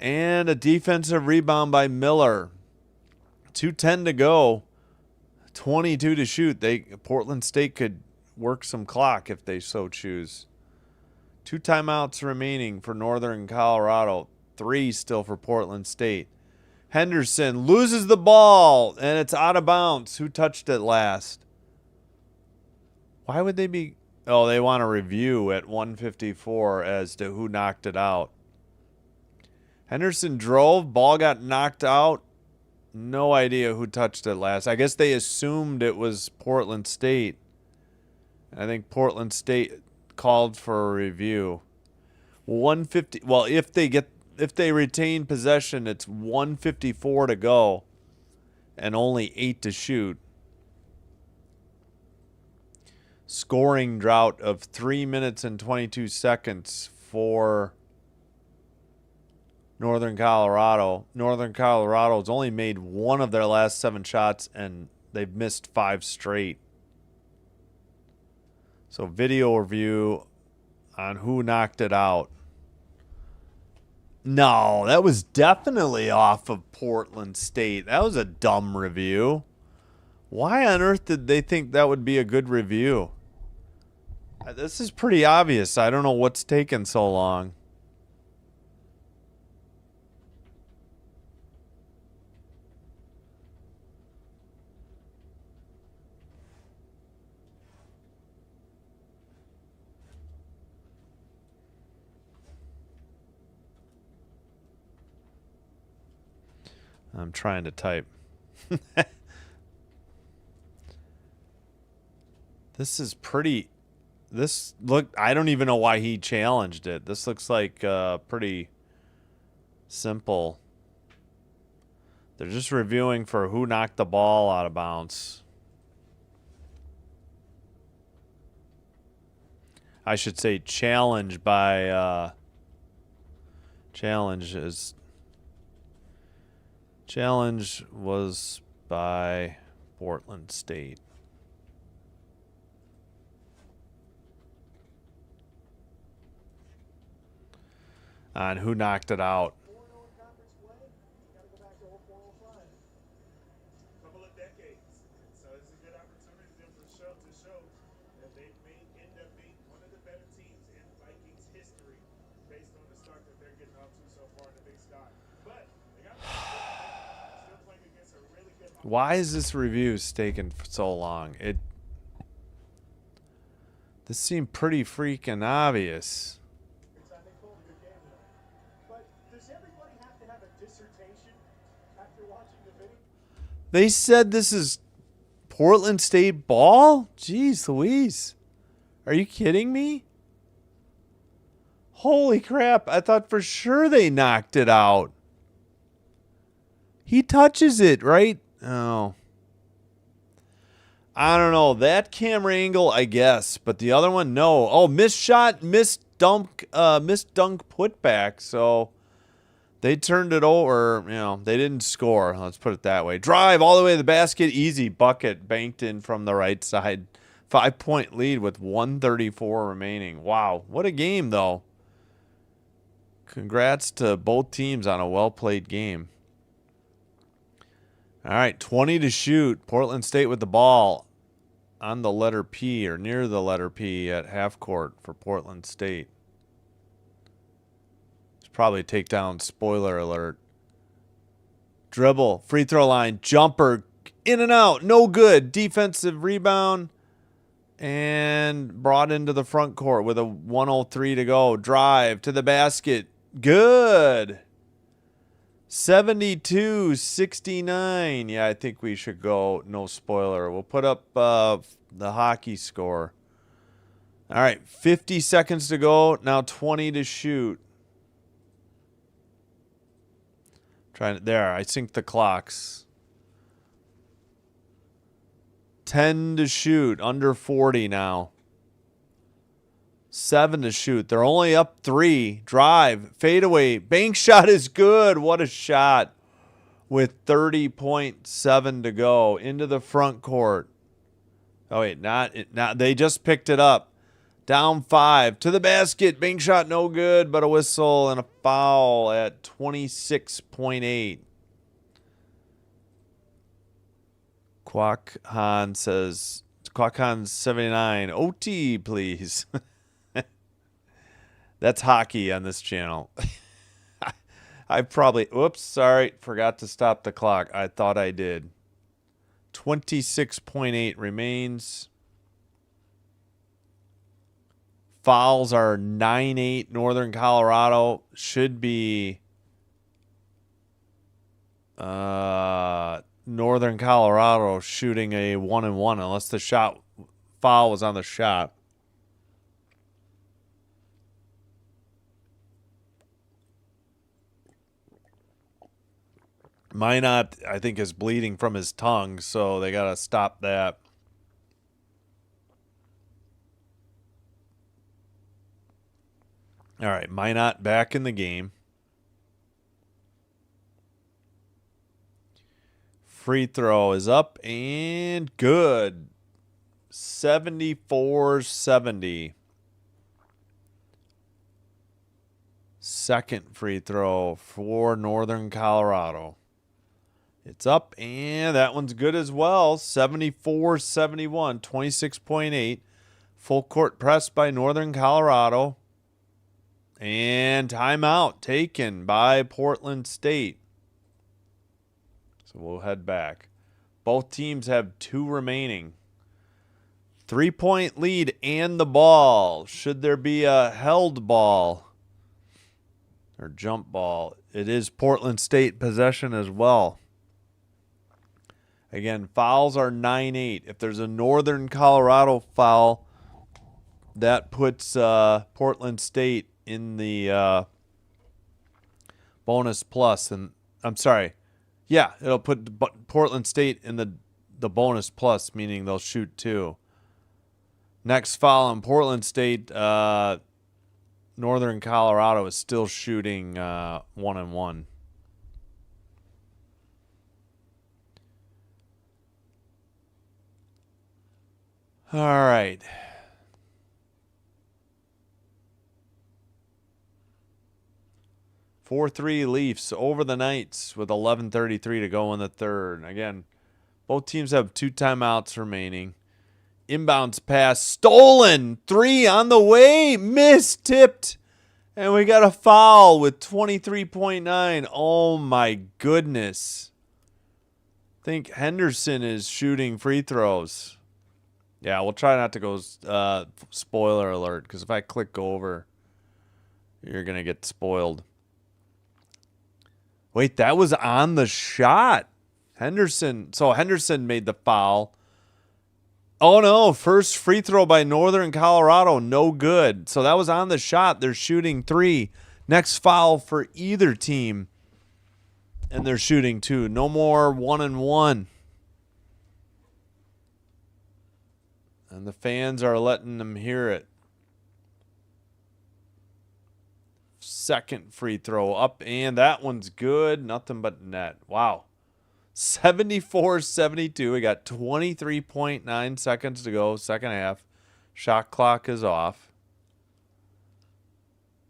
And a defensive rebound by Miller. 2:10 to go. 22 to shoot. Portland State could work some clock if they so choose. 2 timeouts remaining for Northern Colorado. 3 still for Portland State. Henderson loses the ball, and it's out of bounds. Who touched it last? Why would they be... Oh, they want a review at 1:54 as to who knocked it out. Henderson drove. Ball got knocked out. No idea who touched it last. I guess they assumed it was Portland State. I think Portland State called for a review. 150. Well, if they retain possession, it's 1:54 to go and only 8 to shoot. Scoring drought of 3 minutes and 22 seconds for Northern Colorado. Northern Colorado's only made 1 of their last 7 shots, and they've missed 5 straight. So video review on who knocked it out. No, that was definitely off of Portland State. That was a dumb review. Why on earth did they think that would be a good review? This is pretty obvious. I don't know what's taken so long. I'm trying to type. This is pretty... I don't even know why he challenged it. This looks like pretty simple. They're just reviewing for who knocked the ball out of bounds. I should say challenge by... Challenge was by Portland State. On who knocked it out. Couple of decades. So it's a good opportunity to show that they may end up being one of the better teams in Vikings history based on the start that they're getting off to so far in the Big Sky. But they got still playing against a really good... Why is this review taking so long? This seemed pretty freaking obvious. They said this is Portland State ball? Jeez Louise. Are you kidding me? Holy crap. I thought for sure they knocked it out. He touches it, right? Oh. I don't know. That camera angle, I guess. But the other one, no. Oh, missed shot, missed dunk putback. So... they turned it over, they didn't score. Let's put it that way. Drive all the way to the basket, easy bucket, banked in from the right side. 5-point lead with 1:34 remaining. Wow, what a game, though. Congrats to both teams on a well-played game. All right, 20 to shoot. Portland State with the ball on the letter P or near the letter P at half court for Portland State. Probably takedown, spoiler alert. Dribble, free throw line, jumper, in and out, no good. Defensive rebound and brought into the front court with a 1:03 to go. Drive to the basket, good. 72-69. Yeah, I think we should go no spoiler. We'll put up the hockey score. All right, 50 seconds to go. Now 20 to shoot. There, I sync the clocks. 10 to shoot, under 40 now. 7 to shoot. They're only up 3. Drive. Fadeaway. Bank shot is good. What a shot. With 30.7 to go. Into the front court. Oh, wait. Not. They just picked it up. Down 5. To the basket. Bank shot no good, but a whistle and a foul at 26.8. Kwak Han says, Kwak Han 79. OT, please. That's hockey on this channel. I probably, whoops, sorry, forgot to stop the clock. I thought I did. 26.8 remains. Fouls are 9-8. Northern Colorado should be Northern Colorado shooting a 1-1 unless the foul was on the shot. Minot, I think, is bleeding from his tongue, so they got to stop that. All right, Minot back in the game. Free throw is up and good. 74-70. Second free throw for Northern Colorado. It's up, and that one's good as well. 74-71, 26.8. Full court press by Northern Colorado. And timeout taken by Portland State. So we'll head back. Both teams have 2 remaining. 3-point lead and the ball. Should there be a held ball or jump ball? It is Portland State possession as well. Again, fouls are 9-8. If there's a Northern Colorado foul, that puts Portland State in the bonus plus. And I'm sorry. Yeah, it'll put Portland State in the bonus plus, meaning they'll shoot 2. Next foul on Portland State, Northern Colorado is still shooting 1-1. All right. – 4-3 Leafs over the Knights with 11:33 to go in the third. Again, both teams have 2 timeouts remaining. Inbounds pass stolen. 3 on the way. Missed, tipped. And we got a foul with 23.9. Oh, my goodness. I think Henderson is shooting free throws. Yeah, we'll try not to go spoiler alert, because if I click over, you're going to get spoiled. Wait, that was on the shot. Henderson. So Henderson made the foul. Oh, no. First free throw by Northern Colorado. No good. So that was on the shot. They're shooting 3. Next foul for either team. And they're shooting 2. No more 1-1. And the fans are letting them hear it. Second free throw up, and that one's good. Nothing but net. Wow. 74-72. We got 23.9 seconds to go, second half. Shot clock is off.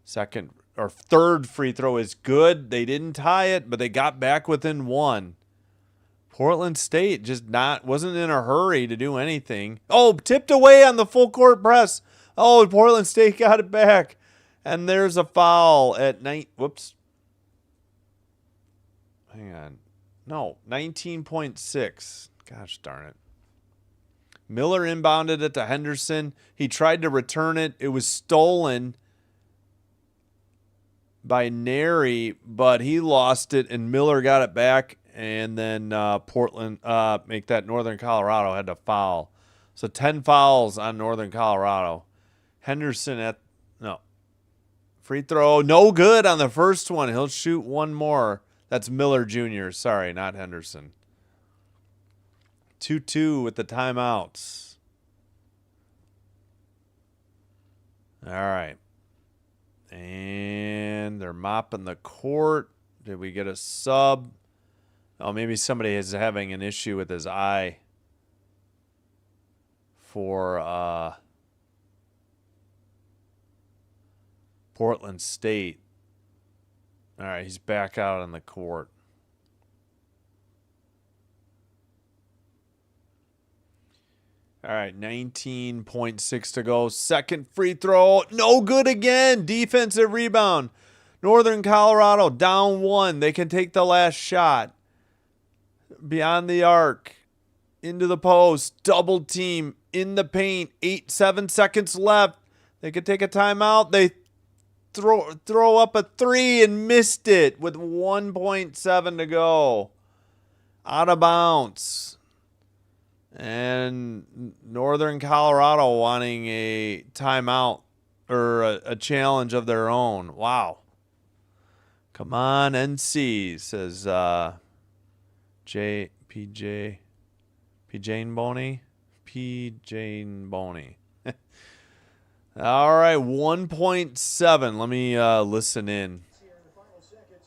Third free throw is good. They didn't tie it, but they got back within 1. Portland State just wasn't in a hurry to do anything. Oh, tipped away on the full court press. Oh, Portland State got it back. And there's a foul at whoops. Hang on. No, 19.6. Gosh darn it. Miller inbounded it to Henderson. He tried to return it. It was stolen by Neri, but he lost it, and Miller got it back. And then Portland, Northern Colorado had to foul. So 10 fouls on Northern Colorado. Henderson free throw, no good on the first one. He'll shoot 1 more. That's Miller Jr. Sorry, not Henderson. 2-2 with the timeouts. All right. And they're mopping the court. Did we get a sub? Oh, maybe somebody is having an issue with his eye for Portland State. All right, he's back out on the court. All right, 19.6 to go. Second free throw. No good again. Defensive rebound. Northern Colorado down 1. They can take the last shot. Beyond the arc. Into the post. Double team. In the paint. 7 seconds left. They could take a timeout. They throw up a 3 and missed it with 1.7 to go. Out of bounds. And Northern Colorado wanting a timeout or a challenge of their own. Wow. Come on, NC, says PJ Boney. All right, 1.7. Let me listen in. Here in the final seconds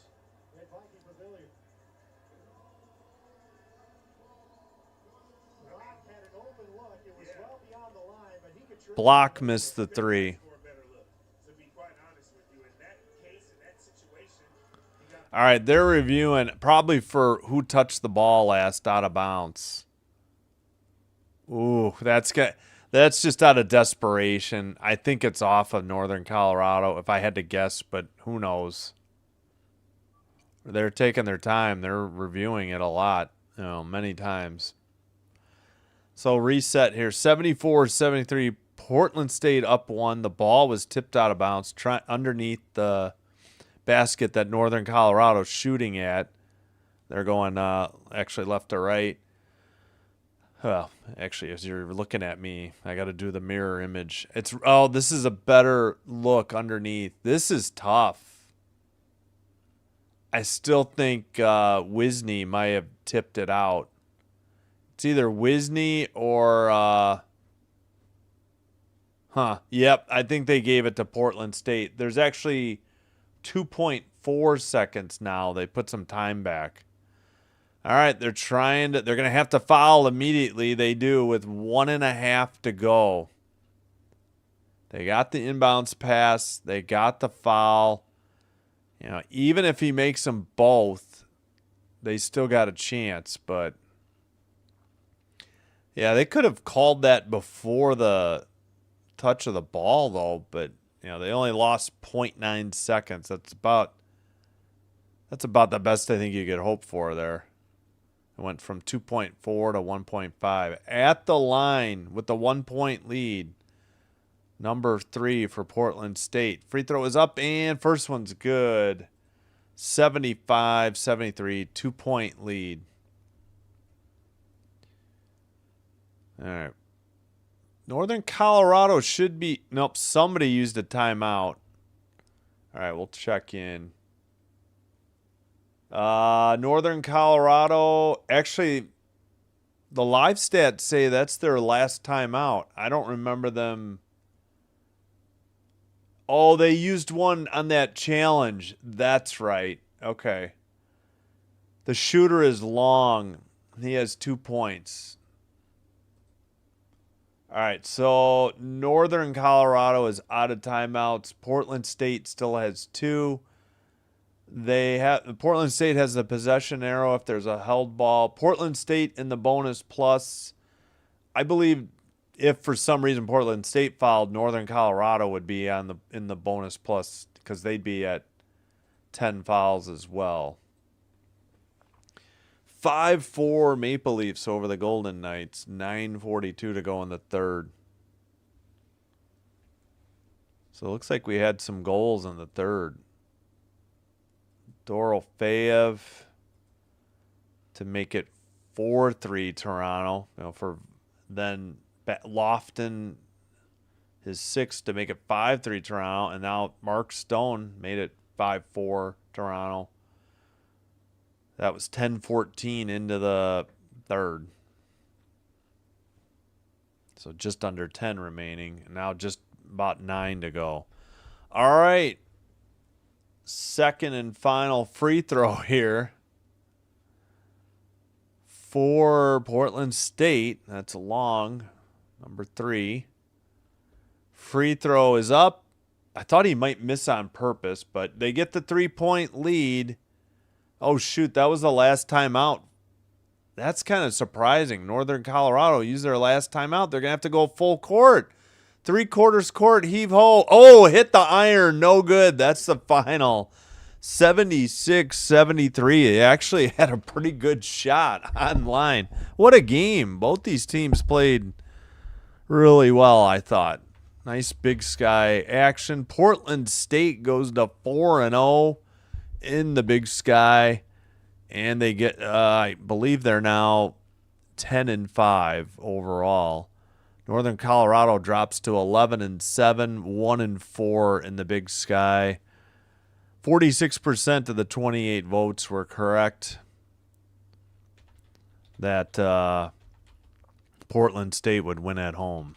at Viking Pavilion. Block had an open look. It was well beyond the line, but he could Block missed the 3. All right, they're reviewing probably for who touched the ball last out of bounds. Ooh, that's just out of desperation. I think it's off of Northern Colorado, if I had to guess, but who knows? They're taking their time. They're reviewing it a lot, many times. So reset here, 74-73. Portland State up 1. The ball was tipped out of bounds, underneath the basket that Northern Colorado's shooting at. They're going actually left to right. Well, actually, as you're looking at me, I got to do the mirror image. This is a better look underneath. This is tough. I still think Wisney might have tipped it out. It's either Wisney or Yep, I think they gave it to Portland State. There's actually 2.4 seconds now. They put some time back. All right, they're going to have to foul immediately. They do with 1.5 to go. They got the inbounds pass. They got the foul. Even if he makes them both, they still got a chance. But, yeah, they could have called that before the touch of the ball, though. But, they only lost 0.9 seconds. That's about the best I think you could hope for there. It went from 2.4 to 1.5. At the line with the 1-point lead. Number 3 for Portland State. Free throw is up and first one's good. 75-73. 2-point lead. All right. Northern Colorado should be... Nope, somebody used a timeout. All right, we'll check in. Northern Colorado, actually, the live stats say that's their last timeout. I don't remember them. Oh, they used one on that challenge. That's right. Okay. The shooter is Long. He has 2 points. All right, so Northern Colorado is out of timeouts. Portland State still has 2. Portland State has the possession arrow if there's a held ball. Portland State in the bonus plus. I believe if for some reason Portland State fouled, Northern Colorado would be in the bonus plus because they'd be at 10 fouls as well. 5-4 Maple Leafs over the Golden Knights. 9:42 to go in the third. So it looks like we had some goals in the third. Dorofeyev to make it 4-3 Toronto. For then Lofton his 6th to make it 5-3 Toronto, and now Mark Stone made it 5-4 Toronto. That was 10-14 into the third. So just under 10 remaining. And now just about 9 to go. All right. Second and final free throw here for Portland State. That's long. Number 3. Free throw is up. I thought he might miss on purpose, but they get the 3-point lead. Oh, shoot. That was the last timeout. That's kind of surprising. Northern Colorado used their last timeout. They're going to have to go full court. 3/4 court, heave-ho. Oh, hit the iron. No good. That's the final. 76-73. They actually had a pretty good shot online. What a game. Both these teams played really well, I thought. Nice Big Sky action. Portland State goes to 4-0 in the Big Sky. And they get, I believe they're now 10-5 overall. Northern Colorado drops to 11-7, 1-4 in the Big Sky. 46% of the 28 votes were correct that Portland State would win at home.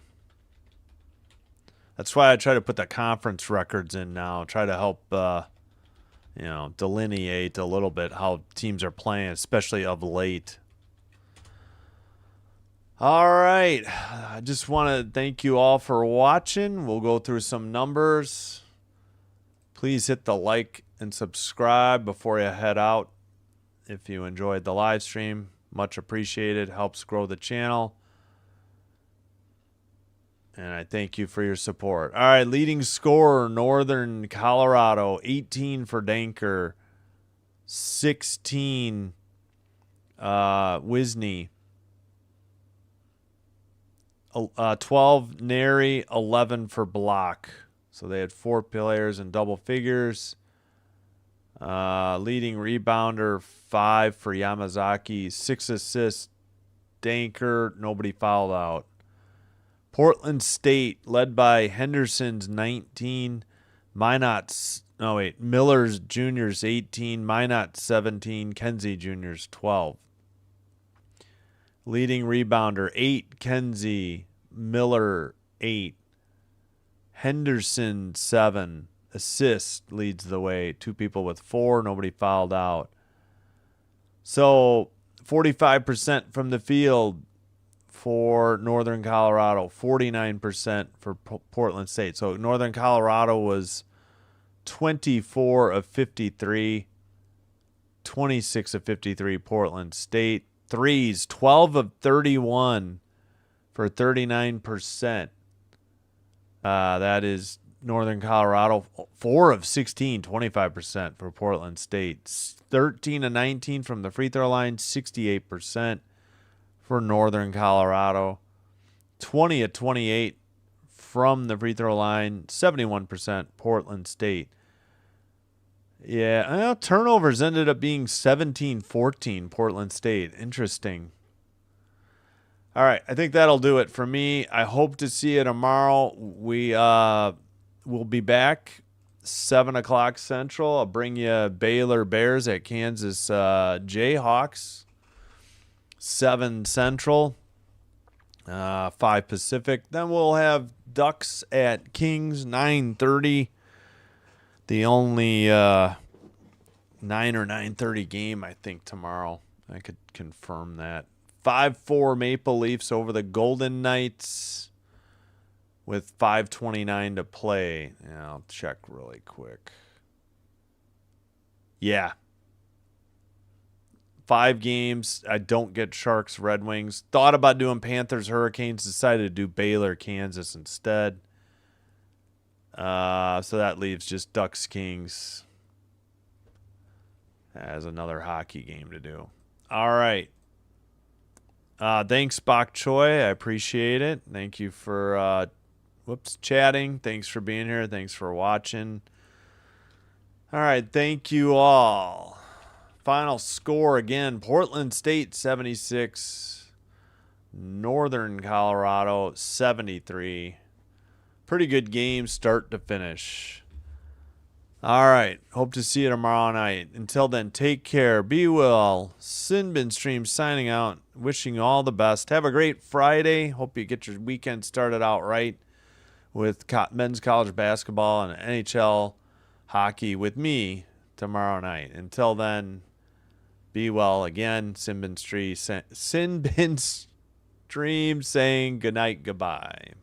That's why I try to put the conference records in now, try to help delineate a little bit how teams are playing, especially of late. All right. I just want to thank you all for watching. We'll go through some numbers. Please hit the like and subscribe before you head out. If you enjoyed the live stream, much appreciated. Helps grow the channel. And I thank you for your support. All right, leading scorer, Northern Colorado, 18 for Danker, 16 Wisney, 12 Neri, 11 for Block. So they had 4 players in double figures. Leading rebounder, 5 for Yamazaki, 6 assists. Danker, nobody fouled out. Portland State, led by Henderson's 19, Miller's Junior's 18, Minot 17, Kenzie Junior's 12. Leading rebounder, 8, Kenzie, Miller 8, Henderson 7, assist leads the way, 2 people with 4, nobody fouled out. So 45% from the field for Northern Colorado, 49% for Portland State. So Northern Colorado was 24 of 53, 26 of 53 Portland State. Threes, 12 of 31 for 39%. That is Northern Colorado. 4 of 16, 25% for Portland State. 13 of 19 from the free throw line, 68%. For Northern Colorado, 20 of 28 from the free throw line, 71% Portland State. Yeah, turnovers ended up being 17-14 Portland State. Interesting. All right, I think that'll do it for me. I hope to see you tomorrow. We will be back 7 o'clock Central. I'll bring you Baylor Bears at Kansas Jayhawks. 7 Central, 5 Pacific. Then we'll have Ducks at Kings, 9:30. The only 9 or 9:30 game, I think, tomorrow. I could confirm that. 5-4 Maple Leafs over the Golden Knights with 5:29 to play. Yeah, I'll check really quick. Yeah. 5 games. I don't get Sharks, Red Wings. Thought about doing Panthers, Hurricanes. Decided to do Baylor, Kansas instead. So that leaves just Ducks, Kings as another hockey game to do. All right. Thanks, Bok Choi. I appreciate it. Thank you for chatting. Thanks for being here. Thanks for watching. All right. Thank you all. Final score again, Portland State 76, Northern Colorado 73. Pretty good game start to finish. All right, hope to see you tomorrow night. Until then, take care, be well. Sinbin Stream signing out, wishing you all the best. Have a great Friday. Hope you get your weekend started out right. with men's college basketball and NHL hockey with me tomorrow night. Until then, be well. Again, Sinbin Stream saying goodnight, goodbye.